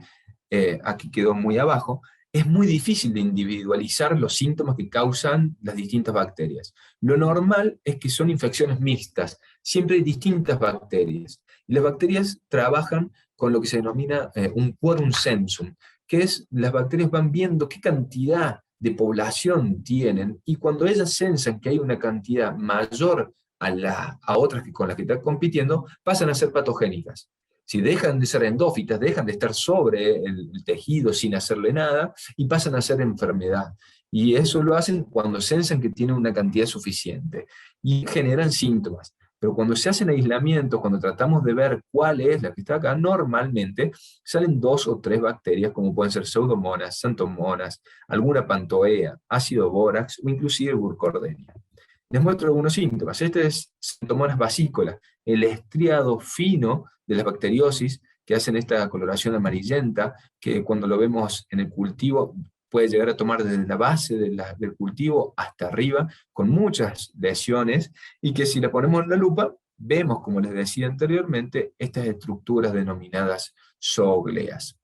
aquí quedó muy abajo, es muy difícil de individualizar los síntomas que causan las distintas bacterias. Lo normal es que son infecciones mixtas, siempre hay distintas bacterias. Y las bacterias trabajan con lo que se denomina un quorum sensum, que es, las bacterias van viendo qué cantidad de población tienen, y cuando ellas sensan que hay una cantidad mayor a otras con las que están compitiendo, pasan a ser patogénicas. Si dejan de ser endófitas, dejan de estar sobre el tejido sin hacerle nada, y pasan a ser enfermedad. Y eso lo hacen cuando sensan que tienen una cantidad suficiente, y generan síntomas. Pero cuando se hacen aislamientos, cuando tratamos de ver cuál es la que está acá, normalmente salen 2 o 3 bacterias, como pueden ser pseudomonas, xanthomonas, alguna pantoea, ácido bórax o inclusive burkholderia. Les muestro algunos síntomas. Este es Pseudomonas basícola, el estriado fino de la bacteriosis que hacen esta coloración amarillenta, que cuando lo vemos en el cultivo puede llegar a tomar desde la base del cultivo hasta arriba, con muchas lesiones, y que si la ponemos en la lupa, vemos, como les decía anteriormente, estas estructuras denominadas zoogleas.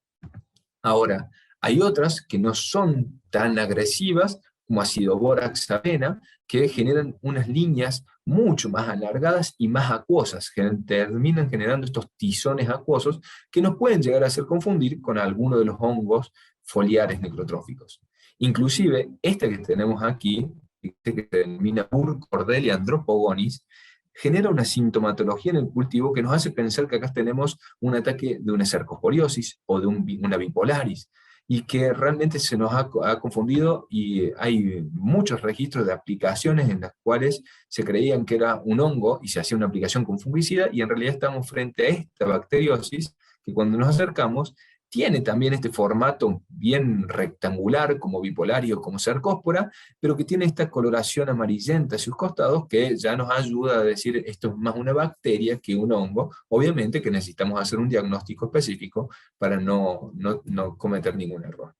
Ahora, hay otras que no son tan agresivas, como Acidoborax avena, que generan unas líneas mucho más alargadas y más acuosas, que terminan generando estos tizones acuosos que nos pueden llegar a hacer confundir con alguno de los hongos foliares necrotróficos. Inclusive, esta que tenemos aquí, que se denomina Burkholderia andropogonis, genera una sintomatología en el cultivo que nos hace pensar que acá tenemos un ataque de una cercosporiosis o de una bipolaris, y que realmente se nos ha confundido, y hay muchos registros de aplicaciones en las cuales se creían que era un hongo y se hacía una aplicación con fungicida, y en realidad estamos frente a esta bacteriosis que cuando nos acercamos tiene también este formato bien rectangular, como bipolario, como cercóspora, pero que tiene esta coloración amarillenta a sus costados, que ya nos ayuda a decir esto es más una bacteria que un hongo. Obviamente que necesitamos hacer un diagnóstico específico para no cometer ningún error.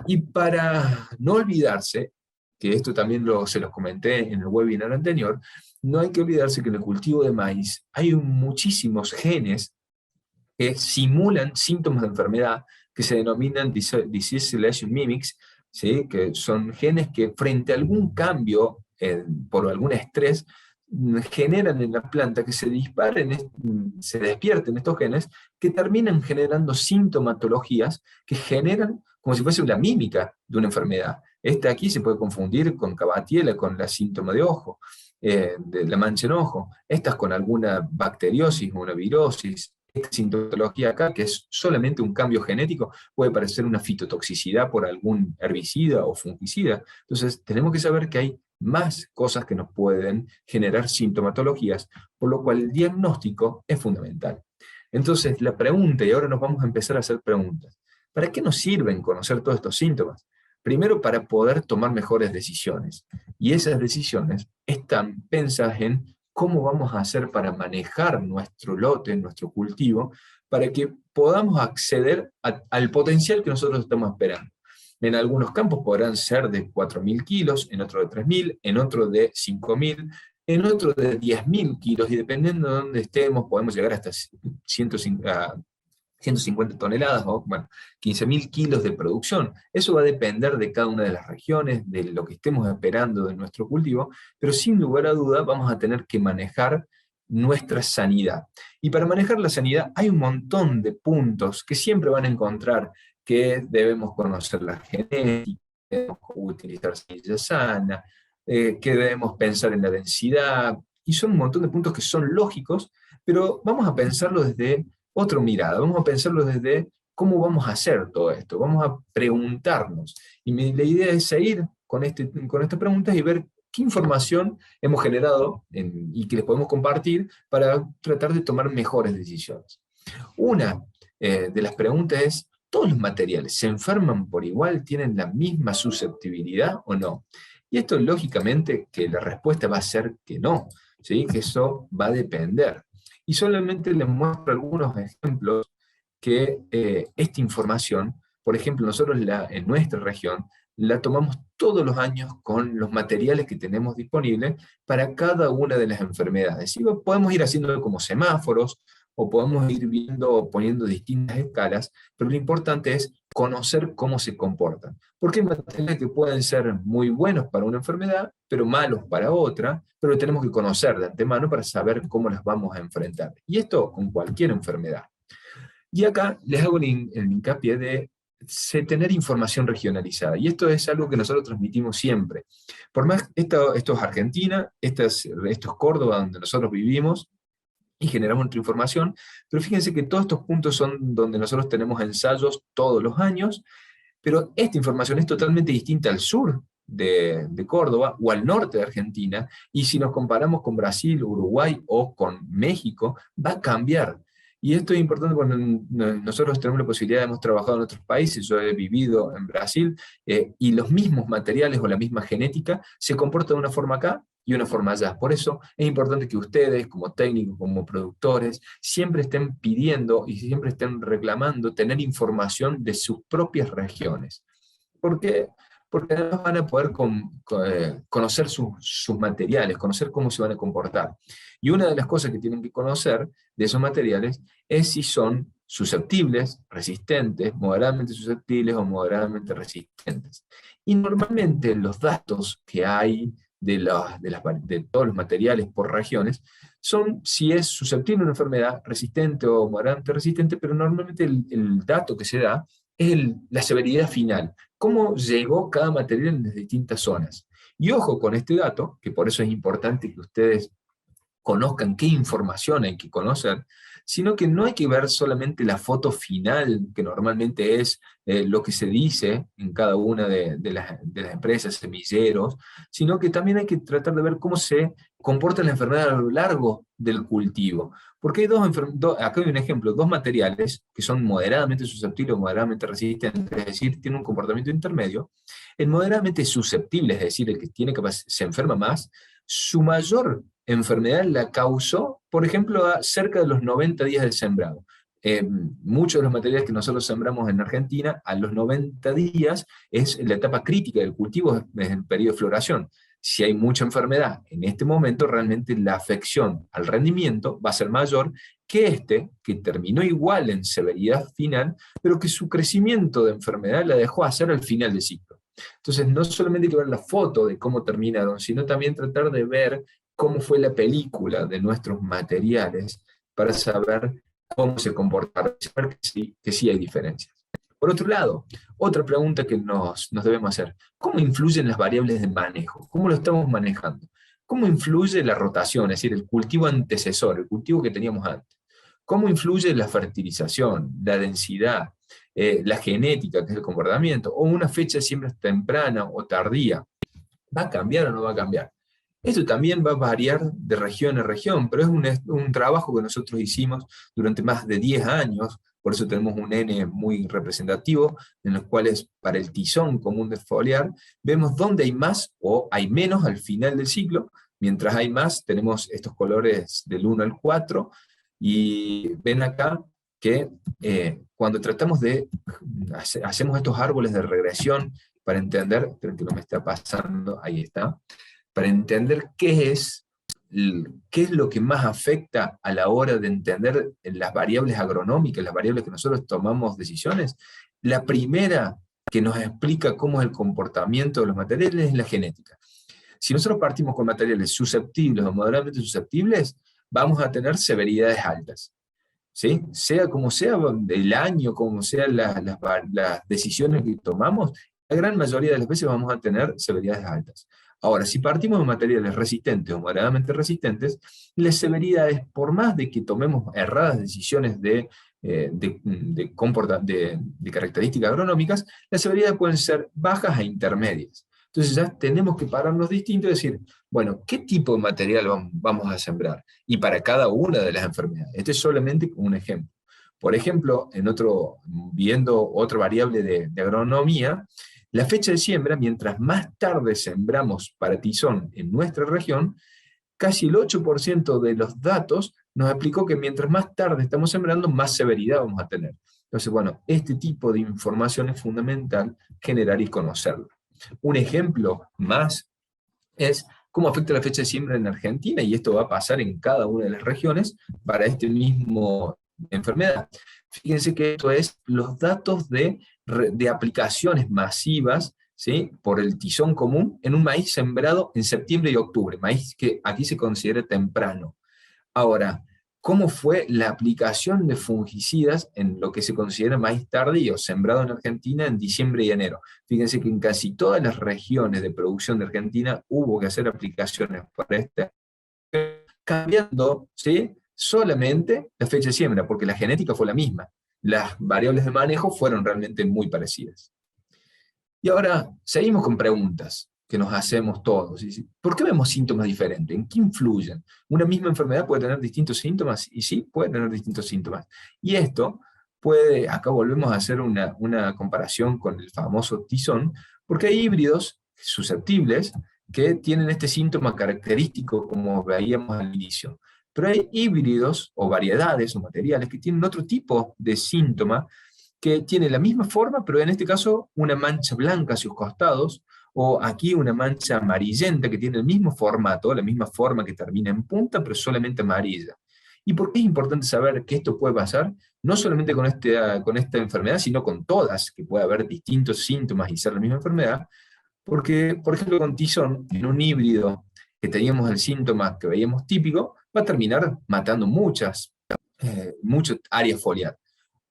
Y para no olvidarse, que esto también se los comenté en el webinar anterior, no hay que olvidarse que en el cultivo de maíz hay muchísimos genes que simulan síntomas de enfermedad que se denominan Disease Selection Mimics, ¿sí? Que son genes que frente a algún cambio, por algún estrés, generan en la planta que se se despierten estos genes que terminan generando sintomatologías que generan como si fuese una mímica de una enfermedad. Esta aquí se puede confundir con Cabatiela, con la síntoma de ojo, de la mancha en ojo. Estas con alguna bacteriosis o una virosis. Esta sintomatología acá, que es solamente un cambio genético, puede parecer una fitotoxicidad por algún herbicida o fungicida. Entonces tenemos que saber que hay más cosas que nos pueden generar sintomatologías, por lo cual el diagnóstico es fundamental. Entonces la pregunta, y ahora nos vamos a empezar a hacer preguntas, ¿para qué nos sirven conocer todos estos síntomas? Primero, para poder tomar mejores decisiones, y esas decisiones están pensadas en cómo vamos a hacer para manejar nuestro lote, nuestro cultivo, para que podamos acceder al potencial que nosotros estamos esperando. En algunos campos podrán ser de 4.000 kilos, en otros de 3.000, en otros de 5.000, en otros de 10.000 kilos, y dependiendo de dónde estemos, podemos llegar hasta 150 toneladas, o bueno, 15.000 kilos de producción. Eso va a depender de cada una de las regiones, de lo que estemos esperando de nuestro cultivo, pero sin lugar a duda vamos a tener que manejar nuestra sanidad. Y para manejar la sanidad hay un montón de puntos que siempre van a encontrar, que debemos conocer la genética, debemos utilizar semilla sana, que debemos pensar en la densidad, y son un montón de puntos que son lógicos, pero vamos a pensarlo desde otra mirada, vamos a pensarlo desde cómo vamos a hacer todo esto, vamos a preguntarnos. Y la idea es seguir con estas preguntas y ver qué información hemos generado y que les podemos compartir para tratar de tomar mejores decisiones. Una de las preguntas es, ¿todos los materiales se enferman por igual? ¿Tienen la misma susceptibilidad o no? Y esto lógicamente que la respuesta va a ser que no, ¿sí? Que eso va a depender. Y solamente les muestro algunos ejemplos que esta información, por ejemplo, nosotros en nuestra región, la tomamos todos los años con los materiales que tenemos disponibles para cada una de las enfermedades. Y podemos ir haciendo como semáforos, o podemos ir poniendo distintas escalas, pero lo importante es conocer cómo se comportan. Porque hay materiales que pueden ser muy buenos para una enfermedad, pero malos para otra, pero lo tenemos que conocer de antemano para saber cómo las vamos a enfrentar. Y esto con cualquier enfermedad. Y acá les hago el hincapié de tener información regionalizada. Y esto es algo que nosotros transmitimos siempre. Por más, esto es Argentina, esto es Córdoba, donde nosotros vivimos, y generamos nuestra información, pero fíjense que todos estos puntos son donde nosotros tenemos ensayos todos los años, pero esta información es totalmente distinta al sur de Córdoba o al norte de Argentina, y si nos comparamos con Brasil, Uruguay o con México, va a cambiar. Y esto es importante cuando nosotros tenemos la posibilidad, hemos trabajado en otros países, yo he vivido en Brasil, y los mismos materiales o la misma genética se comporta de una forma acá y una forma allá. Por eso es importante que ustedes, como técnicos, como productores, siempre estén pidiendo y siempre estén reclamando tener información de sus propias regiones. ¿Por qué? Porque además van a poder conocer sus materiales, conocer cómo se van a comportar. Y una de las cosas que tienen que conocer de esos materiales es si son susceptibles, resistentes, moderadamente susceptibles o moderadamente resistentes. Y normalmente los datos que hay de todos los materiales por regiones son si es susceptible a una enfermedad, resistente o moderadamente resistente, pero normalmente el dato que se da es la severidad final, cómo llegó cada material en las distintas zonas. Y ojo con este dato, que por eso es importante que ustedes conozcan qué información hay que conocer, sino que no hay que ver solamente la foto final, que normalmente es lo que se dice en cada una de las empresas, semilleros, sino que también hay que tratar de ver cómo se comporta la enfermedad a lo largo del cultivo. Porque hay acá hay un ejemplo, dos materiales que son moderadamente susceptibles o moderadamente resistentes, es decir, tienen un comportamiento intermedio. El moderadamente susceptible, es decir, el que se enferma más, su mayor enfermedad la causó, por ejemplo, cerca de los 90 días del sembrado. Muchos de los materiales que nosotros sembramos en Argentina, a los 90 días es la etapa crítica del cultivo, es el periodo de floración. Si hay mucha enfermedad en este momento, realmente la afección al rendimiento va a ser mayor que que terminó igual en severidad final, pero que su crecimiento de enfermedad la dejó hacer al final del ciclo. Entonces, no solamente hay que ver la foto de cómo terminaron, sino también tratar de ver cómo fue la película de nuestros materiales para saber cómo se comportaron, saber que sí hay diferencias. Por otro lado, otra pregunta que nos debemos hacer, ¿cómo influyen las variables de manejo? ¿Cómo lo estamos manejando? ¿Cómo influye la rotación, es decir, el cultivo antecesor, el cultivo que teníamos antes? ¿Cómo influye la fertilización, la densidad, la genética, que es el comportamiento, o una fecha siempre temprana o tardía? ¿Va a cambiar o no va a cambiar? Esto también va a variar de región a región, pero es un trabajo que nosotros hicimos durante más de 10 años, por eso tenemos un N muy representativo, en los cuales para el tizón común de foliar, vemos dónde hay más o hay menos al final del ciclo. Mientras hay más, tenemos estos colores del 1 al 4, y ven acá que cuando tratamos hacemos estos árboles de regresión para entender, esperen que no me está pasando, ahí está, para entender qué es lo que más afecta a la hora de entender las variables agronómicas, las variables que nosotros tomamos decisiones. La primera que nos explica cómo es el comportamiento de los materiales es la genética. Si nosotros partimos con materiales susceptibles o moderadamente susceptibles, vamos a tener severidades altas. ¿Sí? Sea como sea el año, como sean las decisiones que tomamos, la gran mayoría de las veces vamos a tener severidades altas. Ahora, si partimos de materiales resistentes o moderadamente resistentes, las severidades, por más de que tomemos erradas decisiones de características agronómicas, las severidades pueden ser bajas e intermedias. Entonces ya tenemos que pararnos distintos y decir, bueno, ¿qué tipo de material vamos a sembrar? Y para cada una de las enfermedades. Este es solamente un ejemplo. Por ejemplo, viendo otra variable de agronomía, la fecha de siembra, mientras más tarde sembramos para tizón en nuestra región, casi el 8% de los datos nos explicó que mientras más tarde estamos sembrando, más severidad vamos a tener. Entonces, bueno, este tipo de información es fundamental generar y conocerla. Un ejemplo más es cómo afecta la fecha de siembra en Argentina, y esto va a pasar en cada una de las regiones para este mismo enfermedad. Fíjense que esto es los datos de aplicaciones masivas, ¿sí?, por el tizón común en un maíz sembrado en septiembre y octubre, maíz que aquí se considera temprano. Ahora, ¿cómo fue la aplicación de fungicidas en lo que se considera maíz tardío, sembrado en Argentina en diciembre y enero? Fíjense que en casi todas las regiones de producción de Argentina hubo que hacer aplicaciones para cambiando, ¿sí?, solamente la fecha de siembra, porque la genética fue la misma. Las variables de manejo fueron realmente muy parecidas. Y ahora seguimos con preguntas que nos hacemos todos. ¿Por qué vemos síntomas diferentes? ¿En qué influyen? Una misma enfermedad puede tener distintos síntomas, y sí, puede tener distintos síntomas. Y esto acá volvemos a hacer una comparación con el famoso tizón, porque hay híbridos susceptibles que tienen este síntoma característico como veíamos al inicio. Pero hay híbridos o variedades o materiales que tienen otro tipo de síntoma que tiene la misma forma, pero en este caso una mancha blanca hacia los costados, o aquí una mancha amarillenta que tiene el mismo formato, la misma forma que termina en punta, pero solamente amarilla. ¿Y por qué es importante saber que esto puede pasar? No solamente con esta enfermedad, sino con todas, que puede haber distintos síntomas y ser la misma enfermedad, porque, por ejemplo, con tizón, en un híbrido que teníamos el síntoma que veíamos típico, va a terminar matando muchas áreas foliares.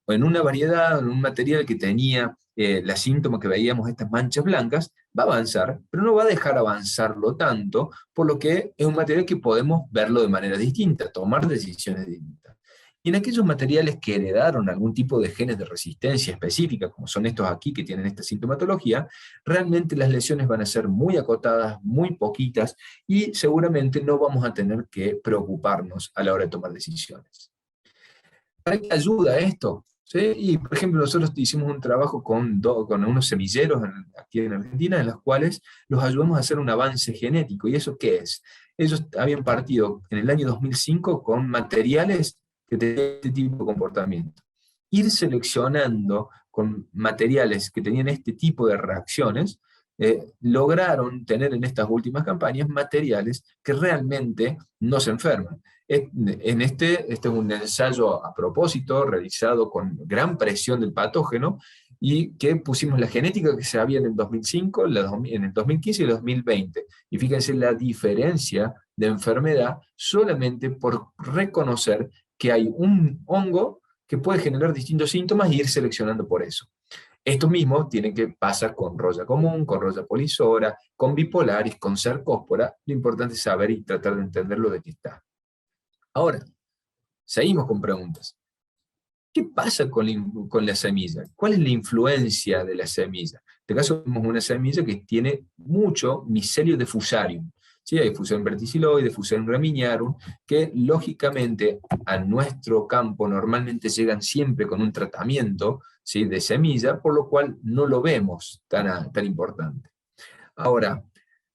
O en una variedad, en un material que tenía la síntoma que veíamos, estas manchas blancas, va a avanzar, pero no va a dejar avanzarlo tanto, por lo que es un material que podemos verlo de manera distinta, tomar decisiones distintas. Y en aquellos materiales que heredaron algún tipo de genes de resistencia específica, como son estos aquí que tienen esta sintomatología, realmente las lesiones van a ser muy acotadas, muy poquitas, y seguramente no vamos a tener que preocuparnos a la hora de tomar decisiones. ¿Para qué ayuda esto? ¿Sí? Y, por ejemplo, nosotros hicimos un trabajo con unos semilleros aquí en Argentina, en los cuales los ayudamos a hacer un avance genético. ¿Y eso qué es? Ellos habían partido en el año 2005 con materiales que tenían este tipo de comportamiento. Ir seleccionando con materiales que tenían este tipo de reacciones, lograron tener en estas últimas campañas materiales que realmente no se enferman. Este es un ensayo a propósito, realizado con gran presión del patógeno, y que pusimos la genética que se había en el 2005, en el 2015 y el 2020. Y fíjense la diferencia de enfermedad solamente por reconocer que hay un hongo que puede generar distintos síntomas e ir seleccionando por eso. Esto mismo tiene que pasar con roya común, con roya polisora, con bipolaris, con cercóspora. Lo importante es saber y tratar de entenderlo de qué está. Ahora, seguimos con preguntas. ¿Qué pasa con la semilla? ¿Cuál es la influencia de la semilla? En este caso tenemos una semilla que tiene mucho Mycelium diffusarium. ¿Sí? Hay Fusarium verticiloide, Fusarium graminearum, que lógicamente a nuestro campo normalmente llegan siempre con un tratamiento, ¿sí?, de semilla, por lo cual no lo vemos tan importante. Ahora,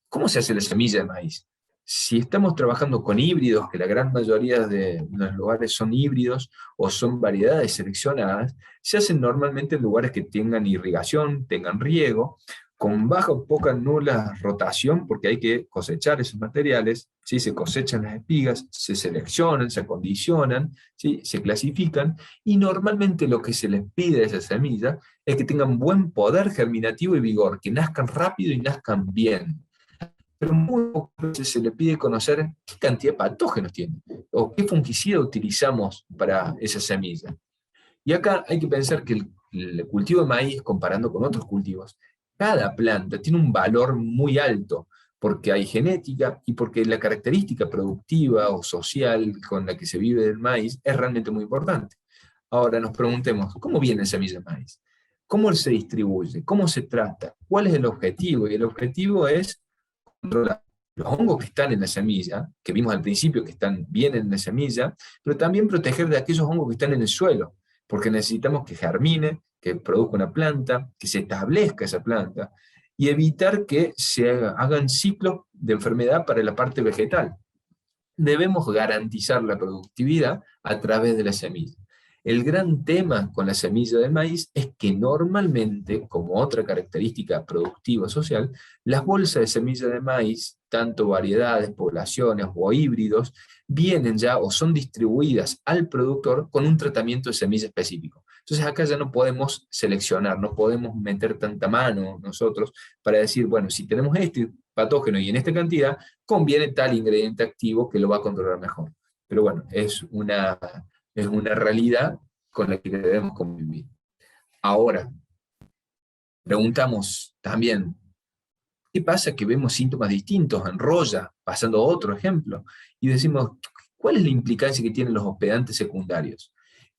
¿cómo se hace la semilla de maíz? Si estamos trabajando con híbridos, que la gran mayoría de los lugares son híbridos o son variedades seleccionadas, se hacen normalmente en lugares que tengan irrigación, tengan riego, con baja o poca nula rotación, porque hay que cosechar esos materiales, ¿sí? Se cosechan las espigas, se seleccionan, se acondicionan, ¿sí? Se clasifican, y normalmente lo que se les pide a esa semilla es que tengan buen poder germinativo y vigor, que nazcan rápido y nazcan bien. Pero muy pocas veces se le pide conocer qué cantidad de patógenos tiene, o qué fungicida utilizamos para esa semilla. Y acá hay que pensar que el cultivo de maíz, comparando con otros cultivos, cada planta tiene un valor muy alto, porque hay genética y porque la característica productiva o social con la que se vive del maíz es realmente muy importante. Ahora nos preguntemos, ¿cómo viene esa semilla de maíz? ¿Cómo se distribuye? ¿Cómo se trata? ¿Cuál es el objetivo? Y el objetivo es controlar los hongos que están en la semilla, que vimos al principio que están bien en la semilla, pero también proteger de aquellos hongos que están en el suelo, porque necesitamos que germine, que produzca una planta, que se establezca esa planta, y evitar que se hagan ciclos de enfermedad para la parte vegetal. Debemos garantizar la productividad a través de la semilla. El gran tema con la semilla de maíz es que normalmente, como otra característica productiva social, las bolsas de semilla de maíz, tanto variedades, poblaciones o híbridos, vienen ya o son distribuidas al productor con un tratamiento de semilla específico. Entonces acá ya no podemos seleccionar, no podemos meter tanta mano nosotros para decir, bueno, si tenemos este patógeno y en esta cantidad, conviene tal ingrediente activo que lo va a controlar mejor. Pero bueno, es una realidad con la que debemos convivir. Ahora, preguntamos también, ¿qué pasa que vemos síntomas distintos en roya, pasando a otro ejemplo? Y decimos, ¿cuál es la implicancia que tienen los hospedantes secundarios?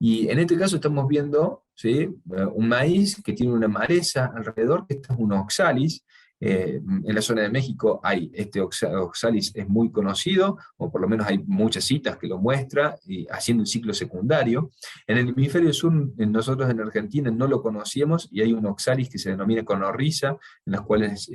Y en este caso estamos viendo, ¿sí?, un maíz que tiene una maleza alrededor, que esta es un oxalis, En la zona de México hay este oxalis, es muy conocido, o por lo menos hay muchas citas que lo muestra, y haciendo un ciclo secundario. En el hemisferio sur, nosotros en Argentina no lo conocíamos, y hay un oxalis que se denomina conorriza, en las cuales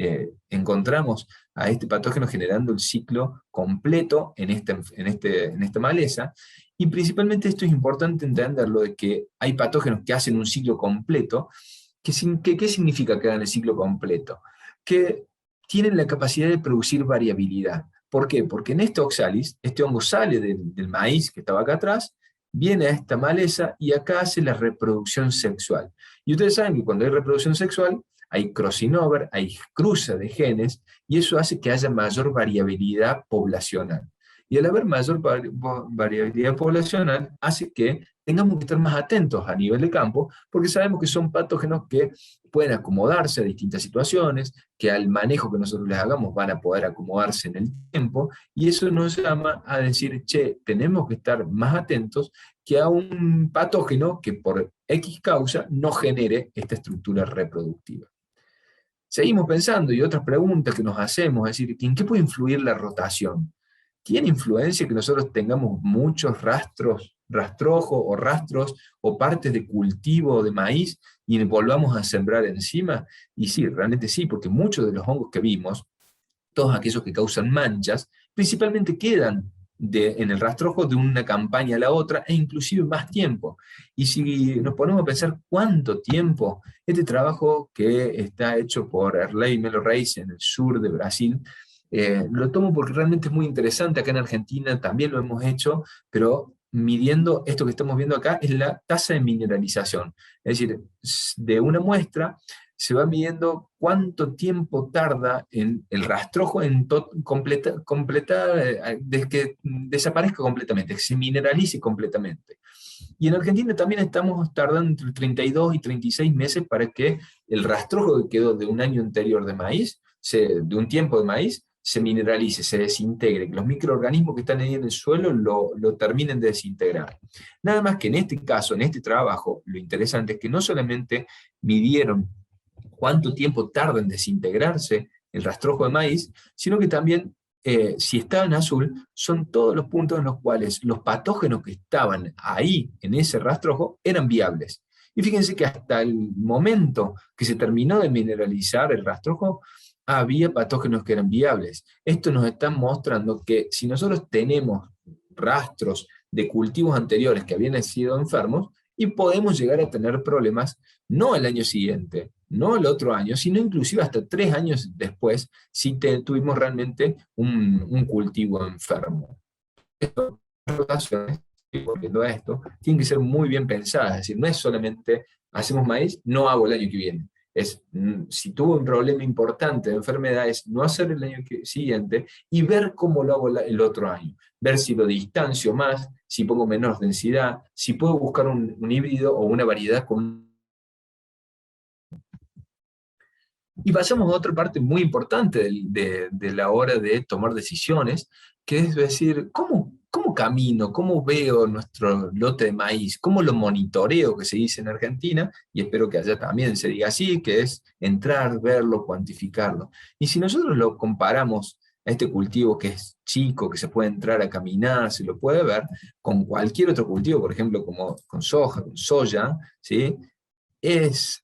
encontramos a este patógeno generando el ciclo completo en esta maleza. Y principalmente esto es importante entenderlo, de que hay patógenos que hacen un ciclo completo. ¿Qué significa que hagan el ciclo completo? Que tienen la capacidad de producir variabilidad. ¿Por qué? Porque en este oxalis, este hongo sale del maíz que estaba acá atrás, viene a esta maleza y acá hace la reproducción sexual. Y ustedes saben que cuando hay reproducción sexual, hay crossing over, hay cruza de genes, y eso hace que haya mayor variabilidad poblacional. Y al haber mayor variabilidad poblacional, hace que tengamos que estar más atentos a nivel de campo, porque sabemos que son patógenos que pueden acomodarse a distintas situaciones, que al manejo que nosotros les hagamos van a poder acomodarse en el tiempo, y eso nos llama a decir, che, tenemos que estar más atentos que a un patógeno que por X causa no genere esta estructura reproductiva. Seguimos pensando, y otras preguntas que nos hacemos, es decir, ¿en qué puede influir la rotación? ¿Tiene influencia que nosotros tengamos muchos rastrojos o rastros o partes de cultivo de maíz y volvamos a sembrar encima? Y sí, realmente sí, porque muchos de los hongos que vimos, todos aquellos que causan manchas, principalmente quedan en el rastrojo de una campaña a la otra, e inclusive más tiempo. Y si nos ponemos a pensar cuánto tiempo, este trabajo que está hecho por Erlei Melo Reis en el sur de Brasil, lo tomo porque realmente es muy interesante. Acá en Argentina también lo hemos hecho, pero midiendo esto que estamos viendo acá, es la tasa de mineralización. Es decir, de una muestra se va midiendo cuánto tiempo tarda en el rastrojo en de que desaparezca completamente, que se mineralice completamente. Y en Argentina también estamos tardando entre 32 y 36 meses para que el rastrojo que quedó de un año anterior de maíz, de un tiempo de maíz, se mineralice, se desintegre, que los microorganismos que están ahí en el suelo lo terminen de desintegrar. Nada más que en este caso, en este trabajo, lo interesante es que no solamente midieron cuánto tiempo tarda en desintegrarse el rastrojo de maíz, sino que también, si estaba en azul, son todos los puntos en los cuales los patógenos que estaban ahí, en ese rastrojo, eran viables. Y fíjense que hasta el momento que se terminó de mineralizar el rastrojo, había patógenos que eran viables. Esto nos está mostrando que si nosotros tenemos rastros de cultivos anteriores que habían sido enfermos, y podemos llegar a tener problemas no al año siguiente, no el otro año, sino inclusive hasta 3 años después, si tuvimos realmente un cultivo enfermo. Estas rotaciones, volviendo a esto, tienen que ser muy bien pensadas, es decir, no es solamente hacemos maíz, no hago el año que viene. Si tuvo un problema importante de enfermedad, es no hacer el año siguiente y ver cómo lo hago el otro año. Ver si lo distancio más, si pongo menor densidad, si puedo buscar un híbrido o una variedad con... Y pasamos a otra parte muy importante de la hora de tomar decisiones, que es decir, ¿cómo camino? ¿Cómo veo nuestro lote de maíz? ¿Cómo lo monitoreo, que se dice en Argentina? Y espero que allá también se diga así, que es entrar, verlo, cuantificarlo. Y si nosotros lo comparamos a este cultivo que es chico, que se puede entrar a caminar, se lo puede ver, con cualquier otro cultivo, por ejemplo, como con soja, con soya, ¿sí? Es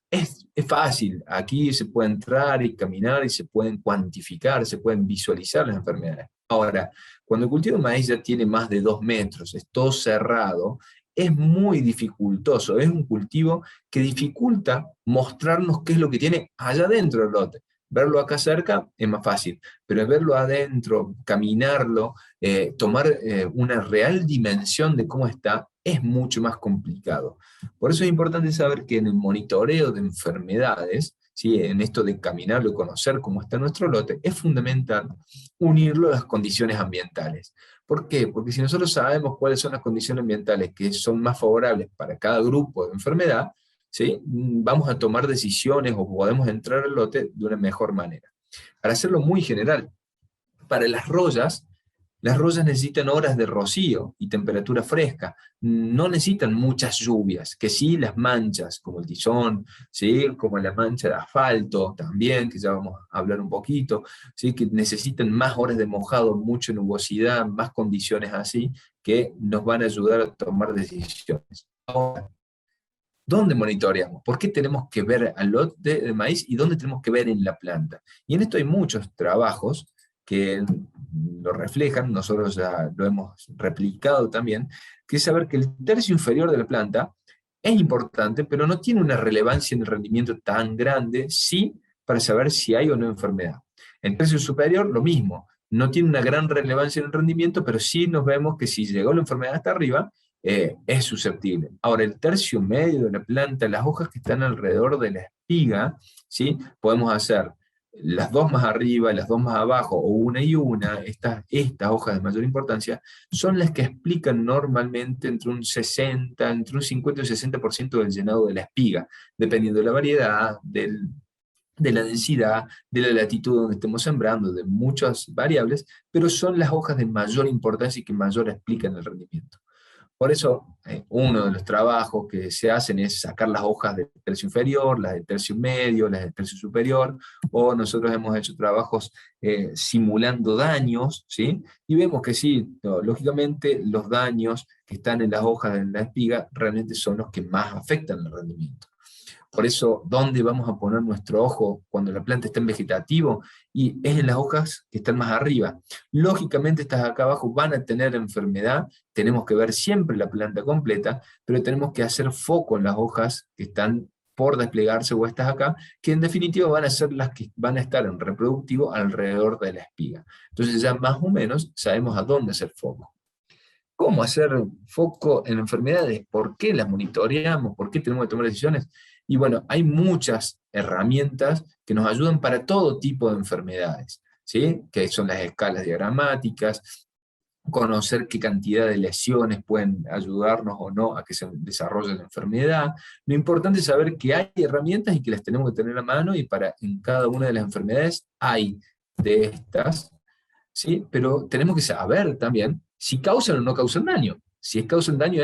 fácil, aquí se puede entrar y caminar y se pueden cuantificar, se pueden visualizar las enfermedades. Ahora, cuando el cultivo de maíz ya tiene más de 2 metros, es todo cerrado, es muy dificultoso, es un cultivo que dificulta mostrarnos qué es lo que tiene allá dentro del lote. Verlo acá cerca es más fácil, pero verlo adentro, caminarlo, tomar una real dimensión de cómo está, es mucho más complicado. Por eso es importante saber que en el monitoreo de enfermedades, ¿sí? En esto de caminarlo y conocer cómo está nuestro lote, es fundamental unirlo a las condiciones ambientales. ¿Por qué? Porque si nosotros sabemos cuáles son las condiciones ambientales que son más favorables para cada grupo de enfermedad, ¿sí? Vamos a tomar decisiones o podemos entrar al lote de una mejor manera. Para hacerlo muy general, para las rollas, Las rosas necesitan horas de rocío y temperatura fresca, no necesitan muchas lluvias, que sí las manchas, como el tizón, ¿sí? Como la mancha de asfalto también, que ya vamos a hablar un poquito, ¿sí? Que necesitan más horas de mojado, mucha nubosidad, más condiciones así, que nos van a ayudar a tomar decisiones. Ahora, ¿dónde monitoreamos? ¿Por qué tenemos que ver al lote de maíz y dónde tenemos que ver en la planta? Y en esto hay muchos trabajos que lo reflejan, nosotros ya lo hemos replicado también, que es saber que el tercio inferior de la planta es importante, pero no tiene una relevancia en el rendimiento tan grande, sí, para saber si hay o no enfermedad. El tercio superior, lo mismo, no tiene una gran relevancia en el rendimiento, pero sí nos vemos que si llegó la enfermedad hasta arriba, es susceptible. Ahora, el tercio medio de la planta, las hojas que están alrededor de la espiga, ¿sí? Podemos hacer las dos más arriba, las dos más abajo, o una y una, estas hojas de mayor importancia, son las que explican normalmente entre un 60, entre un 50 y un 60% del llenado de la espiga, dependiendo de la variedad, de la densidad, de la latitud donde estemos sembrando, de muchas variables, pero son las hojas de mayor importancia y que mayor explican el rendimiento. Por eso, uno de los trabajos que se hacen es sacar las hojas del tercio inferior, las del tercio medio, las del tercio superior, o nosotros hemos hecho trabajos simulando daños, ¿sí? Y vemos que sí, no, lógicamente los daños que están en las hojas de la espiga realmente son los que más afectan el rendimiento. Por eso, ¿dónde vamos a poner nuestro ojo cuando la planta está en vegetativo? Y es en las hojas que están más arriba. Lógicamente estas acá abajo van a tener enfermedad, tenemos que ver siempre la planta completa, pero tenemos que hacer foco en las hojas que están por desplegarse o estas acá, que en definitiva van a ser las que van a estar en reproductivo alrededor de la espiga. Entonces ya más o menos sabemos a dónde hacer foco. ¿Cómo hacer foco en enfermedades? ¿Por qué las monitoreamos? ¿Por qué tenemos que tomar decisiones? Y bueno, hay muchas herramientas que nos ayudan para todo tipo de enfermedades, ¿sí? Que son las escalas diagramáticas, conocer qué cantidad de lesiones pueden ayudarnos o no a que se desarrolle la enfermedad. Lo importante es saber que hay herramientas y que las tenemos que tener a mano, y en cada una de las enfermedades hay de estas, ¿sí? Pero tenemos que saber también si causan o no causan daño. Si causan daño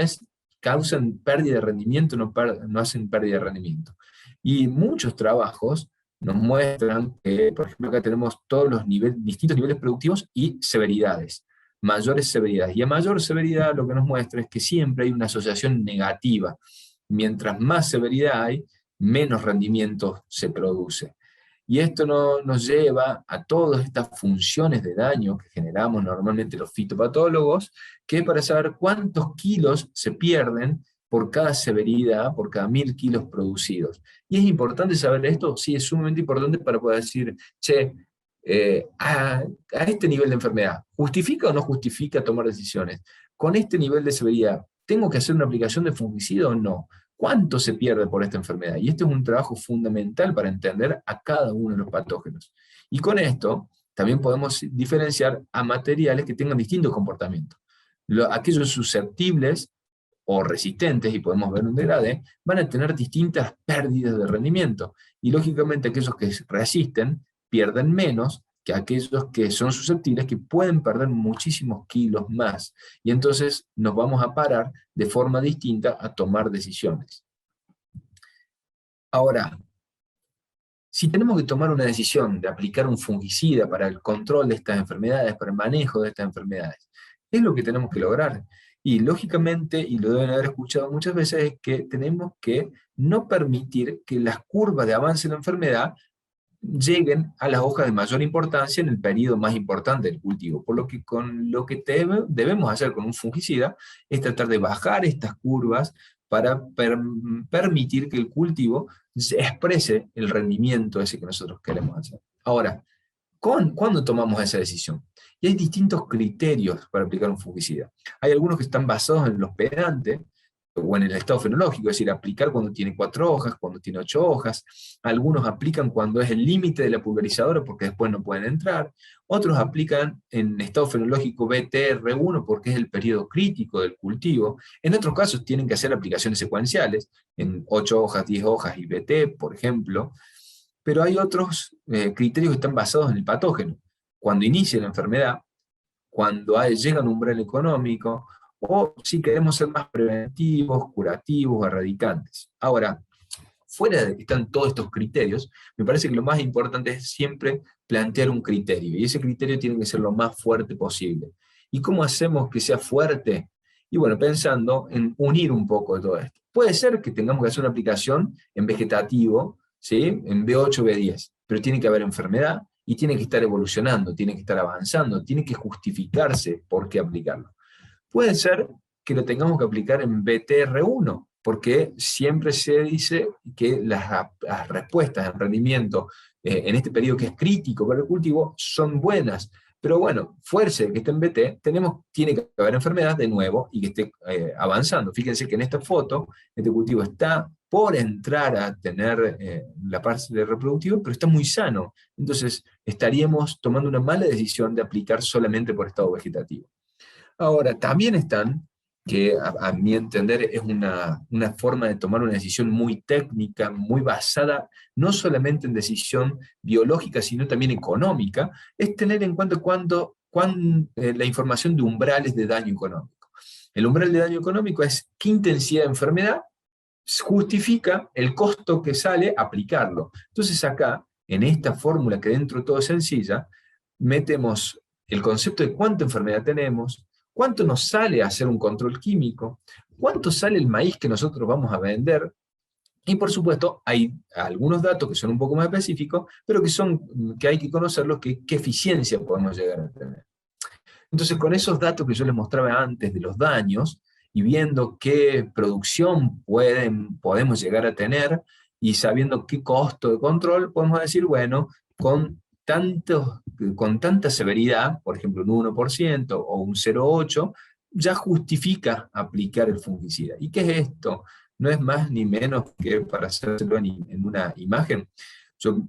causan pérdida de rendimiento, no hacen pérdida de rendimiento. Y muchos trabajos nos muestran que, por ejemplo, acá tenemos todos los distintos niveles productivos y severidades, mayores severidades. Y a mayor severidad lo que nos muestra es que siempre hay una asociación negativa. Mientras más severidad hay, menos rendimiento se produce. Y esto nos lleva a todas estas funciones de daño que generamos normalmente los fitopatólogos, que para saber cuántos kilos se pierden por cada severidad, por cada 1000 kilos producidos. Y es importante saber esto, sí, es sumamente importante para poder decir, che, a este nivel de enfermedad, ¿justifica o no justifica tomar decisiones? Con este nivel de severidad, ¿tengo que hacer una aplicación de fungicida o no? ¿Cuánto se pierde por esta enfermedad? Y este es un trabajo fundamental para entender a cada uno de los patógenos. Y con esto también podemos diferenciar a materiales que tengan distintos comportamientos. Aquellos susceptibles o resistentes, y podemos ver un degradé, van a tener distintas pérdidas de rendimiento. Y lógicamente aquellos que resisten pierden menos que aquellos que son susceptibles, que pueden perder muchísimos kilos más. Y entonces nos vamos a parar de forma distinta a tomar decisiones. Ahora, si tenemos que tomar una decisión de aplicar un fungicida para el control de estas enfermedades, para el manejo de estas enfermedades, ¿qué es lo que tenemos que lograr? Y lógicamente, y lo deben haber escuchado muchas veces, es que tenemos que no permitir que las curvas de avance de la enfermedad lleguen a las hojas de mayor importancia en el periodo más importante del cultivo. Por lo que debemos hacer con un fungicida es tratar de bajar estas curvas para permitir que el cultivo exprese el rendimiento ese que nosotros queremos hacer. Ahora, ¿cuándo tomamos esa decisión? Y hay distintos criterios para aplicar un fungicida. Hay algunos que están basados en el hospedante, o en el estado fenológico, es decir, aplicar cuando tiene 4 hojas, cuando tiene 8 hojas. Algunos aplican cuando es el límite de la pulverizadora porque después no pueden entrar. Otros aplican en estado fenológico BTR1 porque es el periodo crítico del cultivo. En otros casos tienen que hacer aplicaciones secuenciales, en 8 hojas, 10 hojas y BT, por ejemplo. Pero hay otros criterios que están basados en el patógeno. Cuando inicia la enfermedad, cuando llega un umbral económico, o si queremos ser más preventivos, curativos, erradicantes. Ahora, fuera de que están todos estos criterios, me parece que lo más importante es siempre plantear un criterio, y ese criterio tiene que ser lo más fuerte posible. ¿Y cómo hacemos que sea fuerte? Y bueno, pensando en unir un poco de todo esto. Puede ser que tengamos que hacer una aplicación en vegetativo, ¿sí? En B8, B10, pero tiene que haber enfermedad y tiene que estar evolucionando, tiene que estar avanzando, tiene que justificarse por qué aplicarlo. Puede ser que lo tengamos que aplicar en BTR1, porque siempre se dice que las respuestas en rendimiento en este periodo que es crítico para el cultivo son buenas. Pero bueno, fuerza de que esté en BT, tiene que haber enfermedad de nuevo y que esté avanzando. Fíjense que en esta foto, este cultivo está por entrar a tener la parte reproductiva, pero está muy sano. Entonces estaríamos tomando una mala decisión de aplicar solamente por estado vegetativo. Ahora, también están, que a mi entender es una forma de tomar una decisión muy técnica, muy basada no solamente en decisión biológica, sino también económica, es tener en cuenta la información de umbrales de daño económico. El umbral de daño económico es qué intensidad de enfermedad justifica el costo que sale aplicarlo. Entonces acá, en esta fórmula que dentro de todo es sencilla, metemos el concepto de cuánta enfermedad tenemos, cuánto nos sale hacer un control químico, cuánto sale el maíz que nosotros vamos a vender, y por supuesto hay algunos datos que son un poco más específicos, pero que hay que conocerlos, qué eficiencia podemos llegar a tener. Entonces con esos datos que yo les mostraba antes de los daños, y viendo qué producción podemos llegar a tener, y sabiendo qué costo de control, podemos decir, bueno, con tanta severidad, por ejemplo un 1% o un 0,8%, ya justifica aplicar el fungicida. ¿Y qué es esto? No es más ni menos que, para hacerlo en una imagen,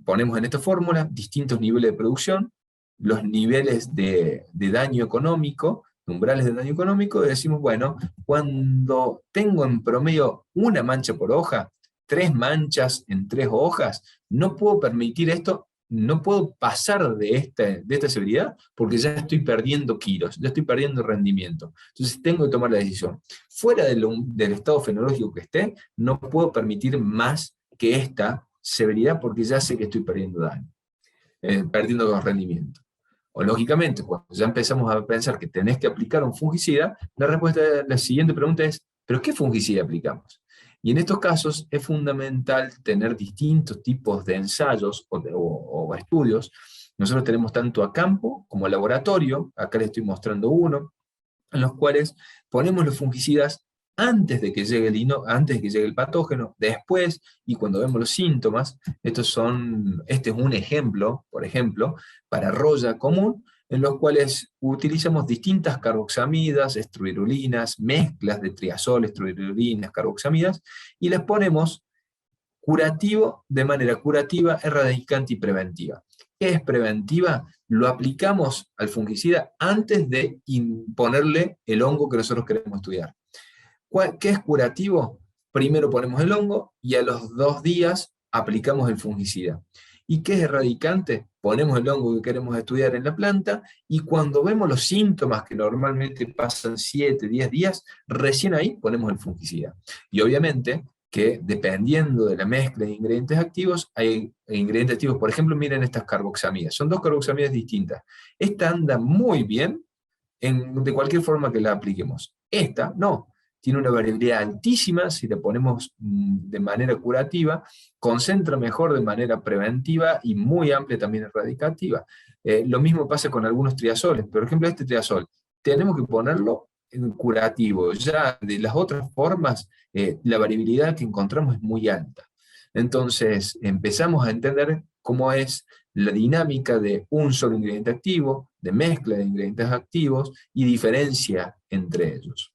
ponemos en esta fórmula distintos niveles de producción, los niveles de daño económico, umbrales de daño económico, y decimos, bueno, cuando tengo en promedio una mancha por hoja, 3 manchas en 3 hojas, no puedo permitir esto, no puedo pasar de esta severidad, porque ya estoy perdiendo kilos, ya estoy perdiendo rendimiento. Entonces tengo que tomar la decisión. Fuera del estado fenológico que esté, no puedo permitir más que esta severidad, porque ya sé que estoy perdiendo daño, perdiendo rendimiento. O lógicamente, cuando ya empezamos a pensar que tenés que aplicar un fungicida, la siguiente pregunta es, ¿pero qué fungicida aplicamos? Y en estos casos es fundamental tener distintos tipos de ensayos o estudios. Nosotros tenemos tanto a campo como a laboratorio, acá les estoy mostrando uno, en los cuales ponemos los fungicidas antes de que llegue el patógeno, después, y cuando vemos los síntomas. Este es un ejemplo, por ejemplo, para roya común, en los cuales utilizamos distintas carboxamidas, estruirulinas, mezclas de triazol, estruirulinas, carboxamidas, y las ponemos de manera curativa, erradicante y preventiva. ¿Qué es preventiva? Lo aplicamos al fungicida antes de ponerle el hongo que nosotros queremos estudiar. ¿Qué es curativo? Primero ponemos el hongo y a los 2 días aplicamos el fungicida. ¿Y qué es erradicante? Ponemos el hongo que queremos estudiar en la planta, y cuando vemos los síntomas, que normalmente pasan 7, 10 días, recién ahí ponemos el fungicida. Y obviamente que dependiendo de la mezcla de ingredientes activos, hay ingredientes activos, por ejemplo, miren estas carboxamidas, son 2 carboxamidas distintas. Esta anda muy bien de cualquier forma que la apliquemos. Esta no. Tiene una variabilidad altísima si la ponemos de manera curativa, concentra mejor de manera preventiva y muy amplia también erradicativa. Lo mismo pasa con algunos triazoles. Por ejemplo, este triazol, tenemos que ponerlo en curativo. Ya de las otras formas, la variabilidad que encontramos es muy alta. Entonces, empezamos a entender cómo es la dinámica de un solo ingrediente activo, de mezcla de ingredientes activos y diferencia entre ellos.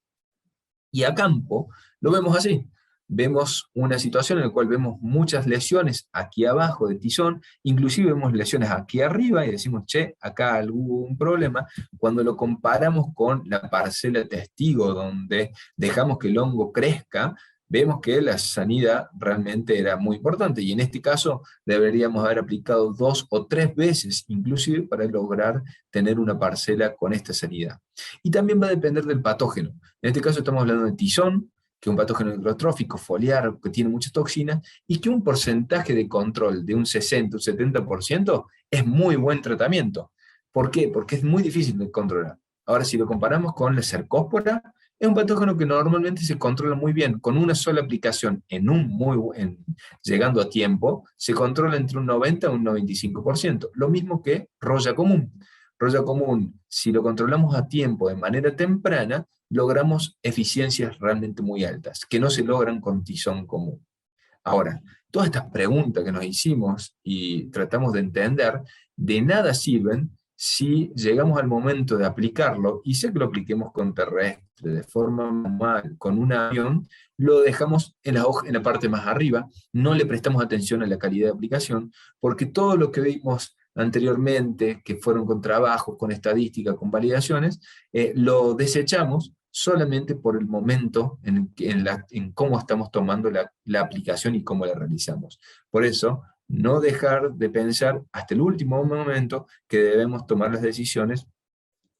Y a campo lo vemos así. Vemos una situación en la cual vemos muchas lesiones aquí abajo de tizón, inclusive vemos lesiones aquí arriba y decimos, che, acá hubo un problema. Cuando lo comparamos con la parcela testigo, donde dejamos que el hongo crezca, vemos que la sanidad realmente era muy importante, y en este caso deberíamos haber aplicado 2 o 3 veces, inclusive, para lograr tener una parcela con esta sanidad. Y también va a depender del patógeno. En este caso estamos hablando de tizón, que es un patógeno necrotrófico, foliar, que tiene muchas toxinas, y que un porcentaje de control de un 60 o 70% es muy buen tratamiento. ¿Por qué? Porque es muy difícil de controlar. Ahora, si lo comparamos con la cercóspora, es un patógeno que normalmente se controla muy bien. Con una sola aplicación, llegando a tiempo, se controla entre un 90 y un 95%. Lo mismo que roya común. Roya común, si lo controlamos a tiempo, de manera temprana, logramos eficiencias realmente muy altas, que no se logran con tizón común. Ahora, todas estas preguntas que nos hicimos y tratamos de entender, de nada sirven si llegamos al momento de aplicarlo, y sea que lo apliquemos con terrestre, de forma manual, con un avión, lo dejamos en la parte más arriba, no le prestamos atención a la calidad de aplicación, porque todo lo que vimos anteriormente, que fueron con trabajos, con estadística, con validaciones, lo desechamos solamente por el momento en cómo estamos tomando la aplicación y cómo la realizamos. Por eso, no dejar de pensar hasta el último momento que debemos tomar las decisiones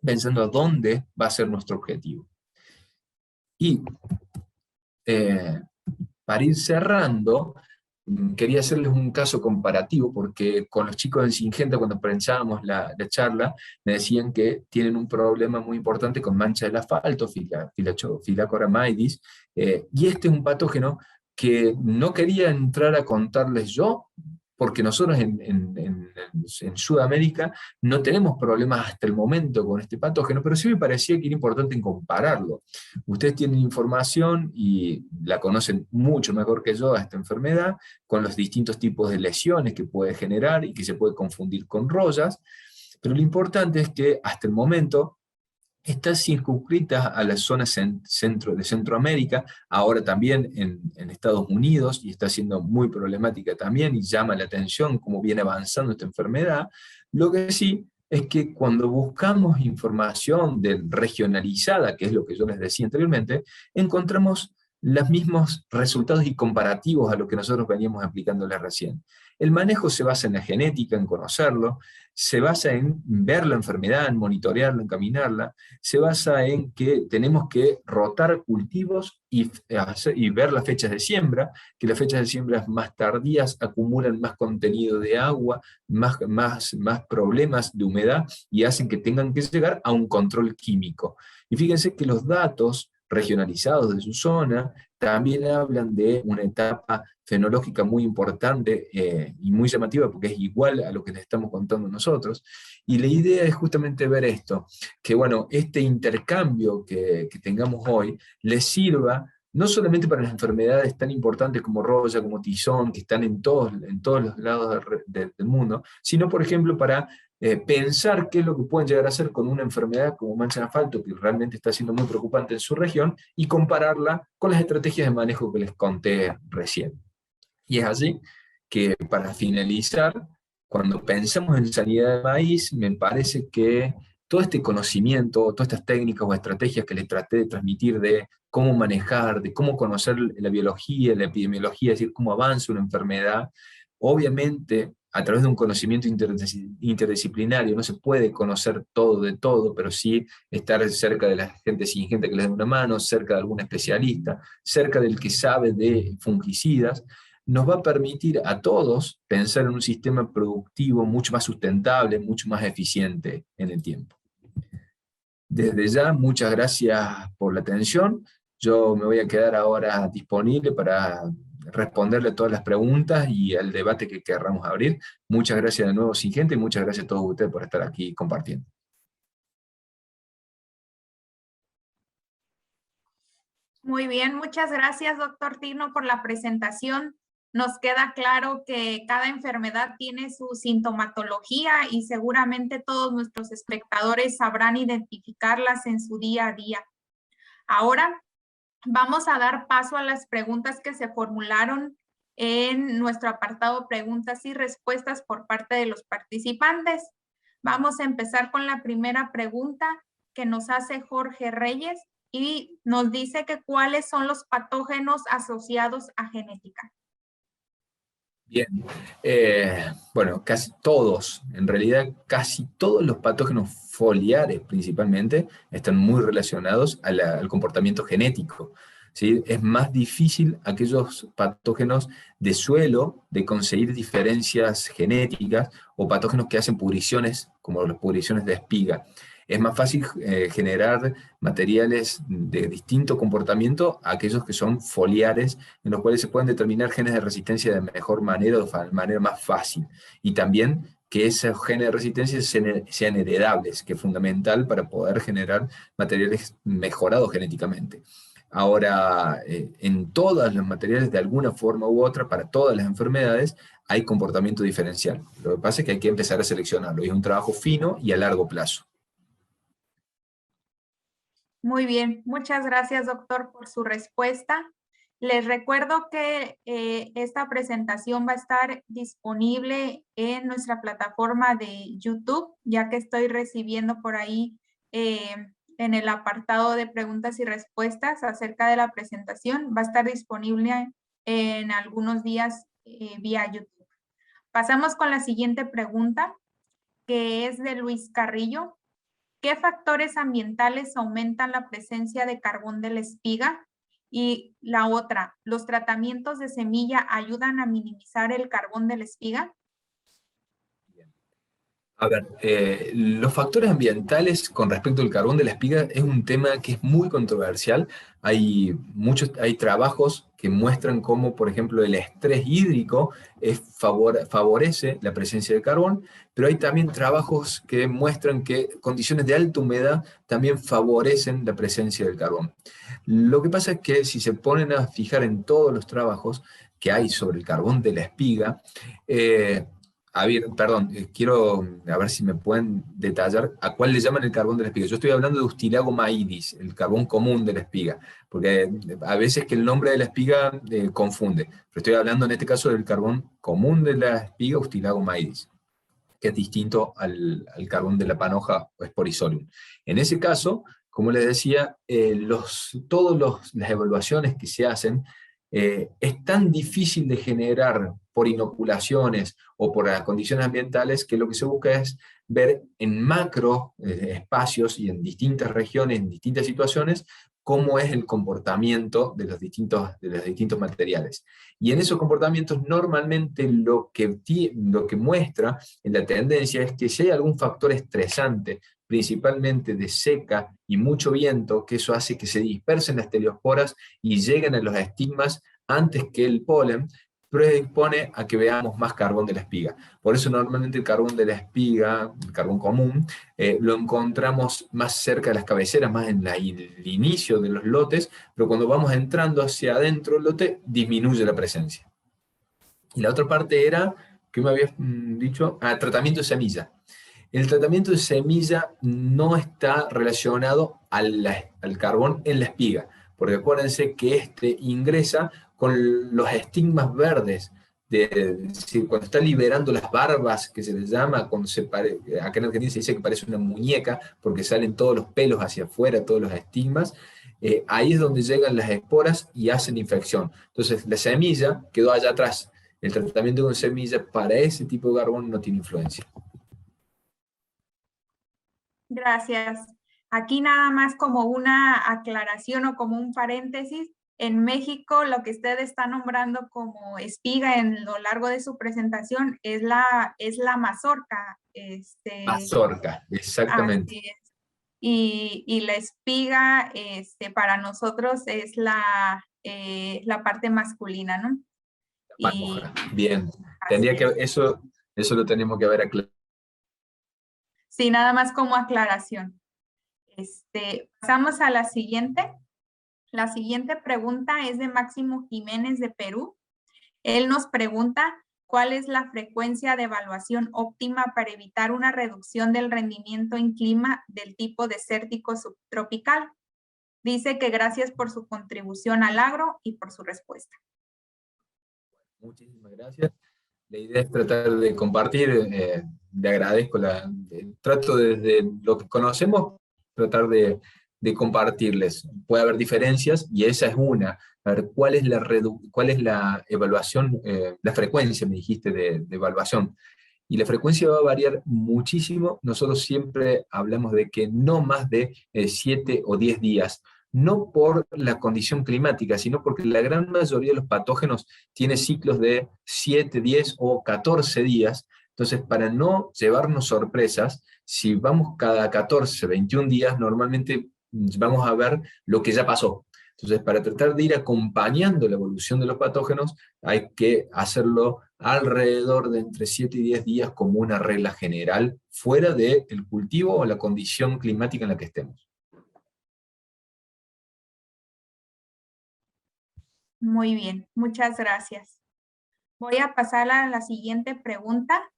pensando a dónde va a ser nuestro objetivo. Y para ir cerrando, quería hacerles un caso comparativo, porque con los chicos en Syngenta, cuando pensábamos la charla, me decían que tienen un problema muy importante con mancha del asfalto, Filacoramidis, y este es un patógeno que no quería entrar a contarles yo, porque nosotros en Sudamérica no tenemos problemas hasta el momento con este patógeno, pero sí me parecía que era importante compararlo. Ustedes tienen información y la conocen mucho mejor que yo a esta enfermedad, con los distintos tipos de lesiones que puede generar y que se puede confundir con rollas, pero lo importante es que hasta el momento está circunscrita a la zona de Centroamérica, ahora también en Estados Unidos, y está siendo muy problemática también, y llama la atención cómo viene avanzando esta enfermedad. Lo que sí es que cuando buscamos información regionalizada, que es lo que yo les decía anteriormente, encontramos los mismos resultados y comparativos a lo que nosotros veníamos aplicándoles recién. El manejo se basa en la genética, en conocerlo, se basa en ver la enfermedad, en monitorearla, en caminarla, se basa en que tenemos que rotar cultivos y ver las fechas de siembra, que las fechas de siembra más tardías acumulan más contenido de agua, más problemas de humedad, y hacen que tengan que llegar a un control químico. Y fíjense que los datos regionalizados de su zona también hablan de una etapa fenológica muy importante y muy llamativa, porque es igual a lo que les estamos contando nosotros. Y la idea es justamente ver esto, que bueno, este intercambio que tengamos hoy les sirva no solamente para las enfermedades tan importantes como roya, como tizón, que están en todos los lados del mundo, sino por ejemplo para pensar qué es lo que pueden llegar a hacer con una enfermedad como mancha de asfalto, que realmente está siendo muy preocupante en su región, y compararla con las estrategias de manejo que les conté recién. Y es así que, para finalizar, cuando pensamos en sanidad de maíz, me parece que todo este conocimiento, todas estas técnicas o estrategias que les traté de transmitir de cómo manejar, de cómo conocer la biología, la epidemiología, es decir, cómo avanza una enfermedad, obviamente a través de un conocimiento interdisciplinario no se puede conocer todo de todo, pero sí estar cerca de la gente Syngenta que les dé una mano, cerca de algún especialista, cerca del que sabe de fungicidas, nos va a permitir a todos pensar en un sistema productivo mucho más sustentable, mucho más eficiente en el tiempo. Desde ya, muchas gracias por la atención. Yo me voy a quedar ahora disponible para responderle todas las preguntas y el debate que querramos abrir. Muchas gracias de nuevo, Syngenta, y muchas gracias a todos ustedes por estar aquí compartiendo. Muy bien, muchas gracias, doctor Tino, por la presentación. Nos queda claro que cada enfermedad tiene su sintomatología y seguramente todos nuestros espectadores sabrán identificarlas en su día a día. Ahora vamos a dar paso a las preguntas que se formularon en nuestro apartado preguntas y respuestas por parte de los participantes. Vamos a empezar con la primera pregunta que nos hace Jorge Reyes y nos dice que cuáles son los patógenos asociados a genética. Bien, bueno, casi todos, en realidad casi todos los patógenos foliares principalmente están muy relacionados al comportamiento genético, ¿sí? Es más difícil aquellos patógenos de suelo de conseguir diferencias genéticas o patógenos que hacen pudriciones, como las pudriciones de espiga. Es más fácil generar materiales de distinto comportamiento a aquellos que son foliares, en los cuales se pueden determinar genes de resistencia de mejor manera o de manera más fácil. Y también que esos genes de resistencia sean heredables, que es fundamental para poder generar materiales mejorados genéticamente. Ahora, en todos los materiales, de alguna forma u otra, para todas las enfermedades, hay comportamiento diferencial. Lo que pasa es que hay que empezar a seleccionarlo, y es un trabajo fino y a largo plazo. Muy bien, muchas gracias, doctor, por su respuesta. Les recuerdo que esta presentación va a estar disponible en nuestra plataforma de YouTube, ya que estoy recibiendo por ahí en el apartado de preguntas y respuestas acerca de la presentación. Va a estar disponible en algunos días vía YouTube. Pasamos con la siguiente pregunta, que es de Luis Carrillo. ¿Qué factores ambientales aumentan la presencia de carbón de la espiga? Y la otra, ¿los tratamientos de semilla ayudan a minimizar el carbón de la espiga? A ver, los factores ambientales con respecto al carbón de la espiga es un tema que es muy controversial. Hay trabajos que muestran cómo, por ejemplo, el estrés hídrico favorece la presencia de carbón, pero hay también trabajos que muestran que condiciones de alta humedad también favorecen la presencia del carbón. Lo que pasa es que si se ponen a fijar en todos los trabajos que hay sobre el carbón de la espiga, a ver, perdón, quiero a ver si me pueden detallar a cuál le llaman el carbón de la espiga. Yo estoy hablando de Ustilago maidis, el carbón común de la espiga, porque a veces que el nombre de la espiga confunde, pero estoy hablando en este caso del carbón común de la espiga, Ustilago maidis, que es distinto al carbón de la panoja o Sporicolium. En ese caso, como les decía, todas las evaluaciones que se hacen, es tan difícil de generar por inoculaciones o por las condiciones ambientales, que lo que se busca es ver en macro espacios y en distintas regiones, en distintas situaciones, cómo es el comportamiento de los distintos materiales. Y en esos comportamientos normalmente lo que muestra en la tendencia es que si hay algún factor estresante, principalmente de seca y mucho viento, que eso hace que se dispersen las teliosporas y lleguen a los estigmas antes que el polen, predispone a que veamos más carbón de la espiga. Por eso normalmente el carbón de la espiga, el carbón común, lo encontramos más cerca de las cabeceras, más en el inicio de los lotes, pero cuando vamos entrando hacia adentro del lote, disminuye la presencia. Y la otra parte era, ¿qué me habías dicho? Tratamiento de semilla. El tratamiento de semilla no está relacionado al carbón en la espiga, porque acuérdense que este ingresa con los estigmas verdes, cuando está liberando las barbas, que se les llama, acá en Argentina se dice que parece una muñeca, porque salen todos los pelos hacia afuera, todos los estigmas, ahí es donde llegan las esporas y hacen infección. Entonces la semilla quedó allá atrás. El tratamiento con semilla para ese tipo de carbón no tiene influencia. Gracias. Aquí nada más como una aclaración o como un paréntesis. En México, lo que usted está nombrando como espiga en lo largo de su presentación es la mazorca. Mazorca, exactamente. Y la espiga para nosotros es la parte masculina, ¿no? Bien, tendría que, eso lo tenemos que ver aclarado. Sí, nada más como aclaración. Pasamos a la siguiente. La siguiente pregunta es de Máximo Jiménez de Perú. Él nos pregunta, ¿cuál es la frecuencia de evaluación óptima para evitar una reducción del rendimiento en clima del tipo desértico subtropical? Dice que gracias por su contribución al agro y por su respuesta. Muchísimas gracias. La idea es tratar de compartir, le agradezco, trato desde lo que conocemos, tratar de de compartirles. Puede haber diferencias, y esa es una. A ver, ¿cuál es la evaluación, la frecuencia, me dijiste, de evaluación? Y la frecuencia va a variar muchísimo. Nosotros siempre hablamos de que no más de 7 o 10 días, no por la condición climática, sino porque la gran mayoría de los patógenos tiene ciclos de 7, 10 o 14 días. Entonces, para no llevarnos sorpresas, si vamos cada 14, 21 días, normalmente vamos a ver lo que ya pasó. Entonces, para tratar de ir acompañando la evolución de los patógenos, hay que hacerlo alrededor de entre 7 y 10 días como una regla general, fuera del cultivo o la condición climática en la que estemos. Muy bien, muchas gracias. Voy a pasar a la siguiente pregunta.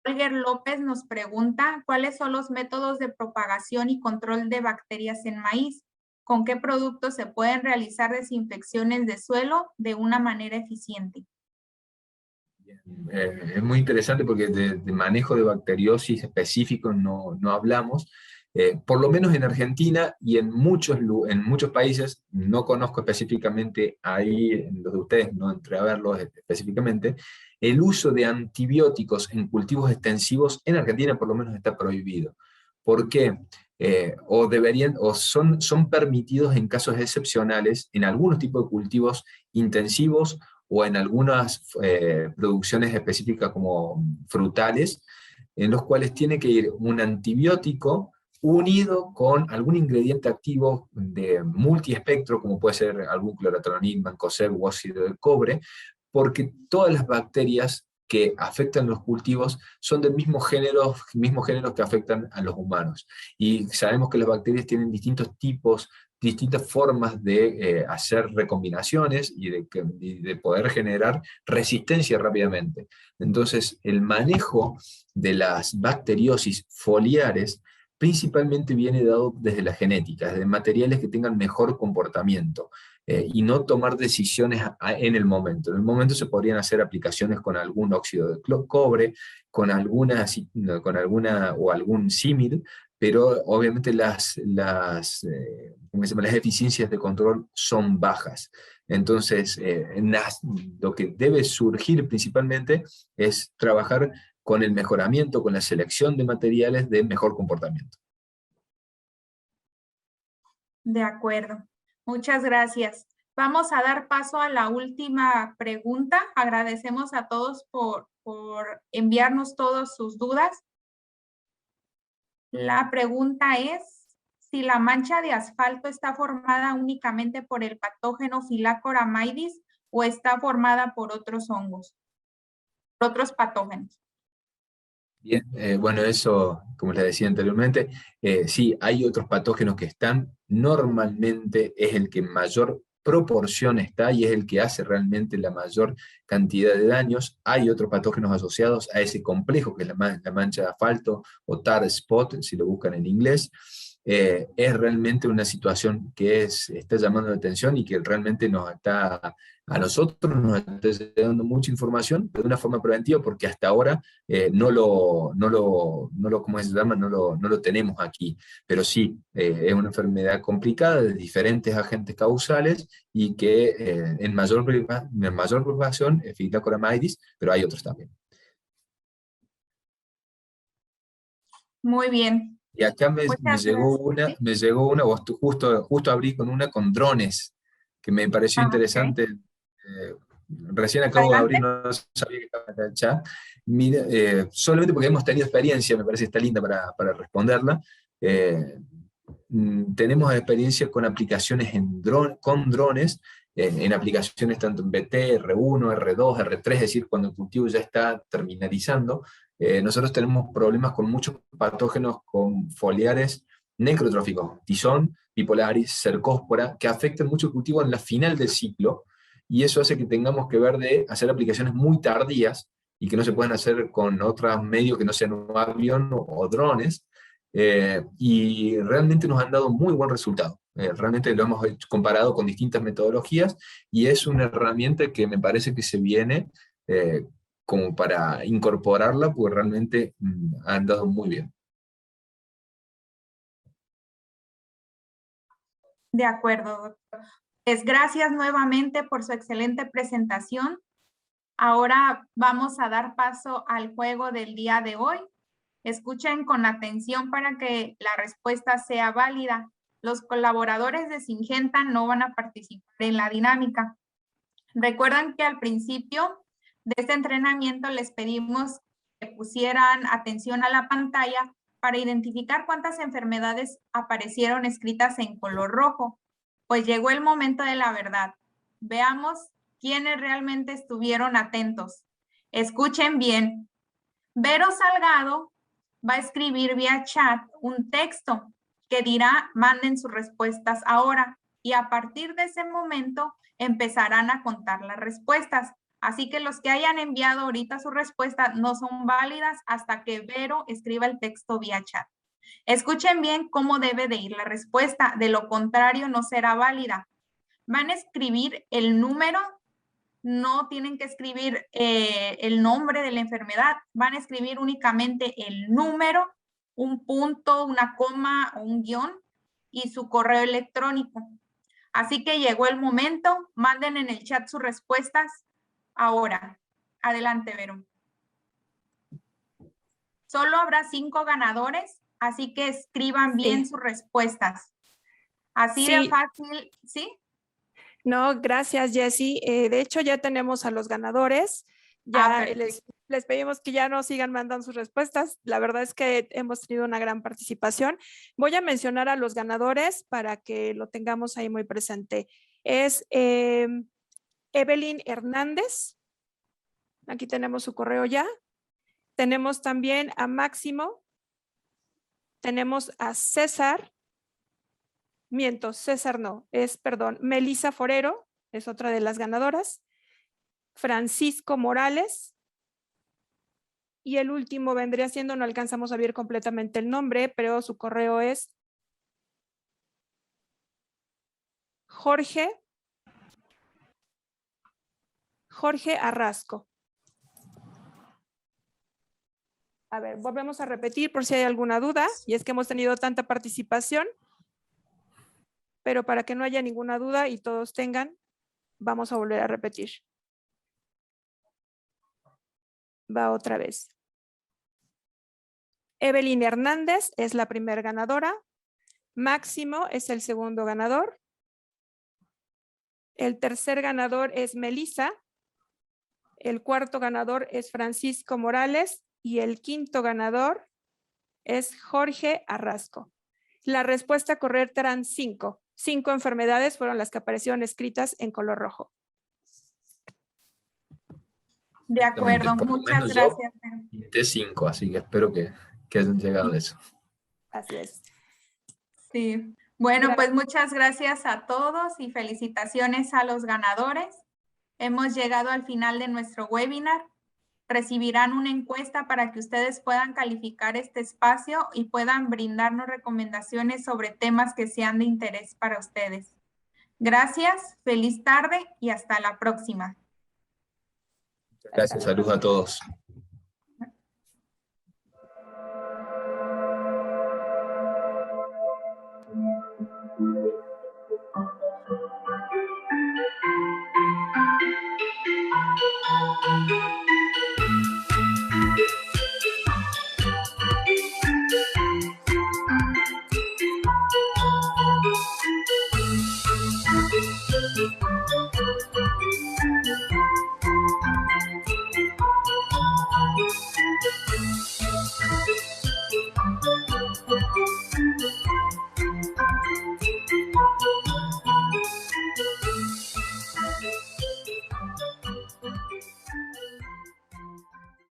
Holger López nos pregunta, ¿cuáles son los métodos de propagación y control de bacterias en maíz? ¿Con qué productos se pueden realizar desinfecciones de suelo de una manera eficiente? Es muy interesante porque de manejo de bacteriosis específico no hablamos. Por lo menos en Argentina y en muchos países, no conozco específicamente ahí, en los de ustedes, no entré a verlos específicamente, el uso de antibióticos en cultivos extensivos en Argentina por lo menos está prohibido. ¿Por qué? Son permitidos en casos excepcionales en algunos tipos de cultivos intensivos o en algunas producciones específicas como frutales, en los cuales tiene que ir un antibiótico unido con algún ingrediente activo de multiespectro, como puede ser algún clorotronil, mancozeb u óxido de cobre, porque todas las bacterias que afectan los cultivos son del mismo género que afectan a los humanos. Y sabemos que las bacterias tienen distintos tipos, distintas formas de hacer recombinaciones y de poder generar resistencia rápidamente. Entonces, el manejo de las bacteriosis foliares principalmente viene dado desde la genética, desde materiales que tengan mejor comportamiento, y no tomar decisiones en el momento. En el momento se podrían hacer aplicaciones con algún óxido de cobre, con alguna o algún símil, pero obviamente las eficiencias de control son bajas. Entonces, lo que debe surgir principalmente es trabajar con el mejoramiento, con la selección de materiales de mejor comportamiento. De acuerdo. Muchas gracias. Vamos a dar paso a la última pregunta. Agradecemos a todos por enviarnos todas sus dudas. La pregunta es si la mancha de asfalto está formada únicamente por el patógeno Phylacora maidis o está formada por otros hongos, por otros patógenos. Bien, bueno, eso, como les decía anteriormente, sí, hay otros patógenos que están, normalmente es el que en mayor proporción está y es el que hace realmente la mayor cantidad de daños. Hay otros patógenos asociados a ese complejo, que es la mancha de asfalto o tar spot, si lo buscan en inglés. Es realmente una situación que está llamando la atención y que realmente a nosotros nos está dando mucha información, pero de una forma preventiva, porque hasta ahora ¿cómo se llama? No lo tenemos aquí. Pero sí, es una enfermedad complicada de diferentes agentes causales y que en mayor preocupación es Phylacora maidis, pero hay otros también. Muy bien. Y acá me llegó una, justo abrí con una con drones, que me pareció interesante. Okay. Recién acabo de abrir, no sabía que estaba en el chat. Mira, solamente porque hemos tenido experiencia, me parece que está linda para responderla. Tenemos experiencia con aplicaciones con drones, en aplicaciones tanto en BT, R1, R2, R3, es decir, cuando el cultivo ya está terminalizando. Nosotros tenemos problemas con muchos patógenos con foliares necrotróficos, tizón, bipolaris, cercóspora, que afectan mucho el cultivo en la final del ciclo, y eso hace que tengamos que ver de hacer aplicaciones muy tardías y que no se pueden hacer con otros medios que no sean un avión o drones, y realmente nos han dado muy buen resultado. Realmente lo hemos comparado con distintas metodologías y es una herramienta que me parece que se viene como para incorporarla, porque realmente han dado muy bien. De acuerdo, doctor. Pues gracias nuevamente por su excelente presentación. Ahora vamos a dar paso al juego del día de hoy. Escuchen con atención para que la respuesta sea válida. Los colaboradores de Syngenta no van a participar en la dinámica. Recuerdan que al principio de este entrenamiento les pedimos que pusieran atención a la pantalla para identificar cuántas enfermedades aparecieron escritas en color rojo. Pues llegó el momento de la verdad. Veamos quiénes realmente estuvieron atentos. Escuchen bien. Vero Salgado va a escribir vía chat un texto que dirá, manden sus respuestas ahora. Y a partir de ese momento empezarán a contar las respuestas. Así que los que hayan enviado ahorita su respuesta no son válidas hasta que Vero escriba el texto vía chat. Escuchen bien cómo debe de ir la respuesta, de lo contrario no será válida. Van a escribir el número, no tienen que escribir el nombre de la enfermedad, van a escribir únicamente el número, un punto, una coma o un guión y su correo electrónico. Así que llegó el momento, manden en el chat sus respuestas ahora. Adelante, Vero. Solo habrá 5 ganadores, así que escriban bien sus respuestas. Así de fácil, ¿sí? No, gracias, Jessie. De hecho, ya tenemos a los ganadores. Ya les pedimos que ya nos sigan mandando sus respuestas. La verdad es que hemos tenido una gran participación. Voy a mencionar a los ganadores para que lo tengamos ahí muy presente. Es Evelyn Hernández. Aquí tenemos su correo ya. Tenemos también a Máximo. Tenemos a César. César no, Melissa Forero, es otra de las ganadoras. Francisco Morales. Y el último vendría siendo, no alcanzamos a ver completamente el nombre, pero su correo es Jorge Arrasco. A ver, volvemos a repetir por si hay alguna duda, y es que hemos tenido tanta participación. Pero para que no haya ninguna duda y todos tengan, vamos a volver a repetir. Va otra vez. Evelyn Hernández es la primera ganadora. Máximo es el segundo ganador. El tercer ganador es Melissa. El cuarto ganador es Francisco Morales. Y el quinto ganador es Jorge Arrasco. La respuesta correcta eran 5. 5 enfermedades fueron las que aparecieron escritas en color rojo. De acuerdo, muchas gracias. De 5, así que espero que hayan llegado a eso. Así es. Sí, bueno, pues muchas gracias a todos y felicitaciones a los ganadores. Hemos llegado al final de nuestro webinar. Recibirán una encuesta para que ustedes puedan calificar este espacio y puedan brindarnos recomendaciones sobre temas que sean de interés para ustedes. Gracias, feliz tarde y hasta la próxima. Gracias, saludos a todos.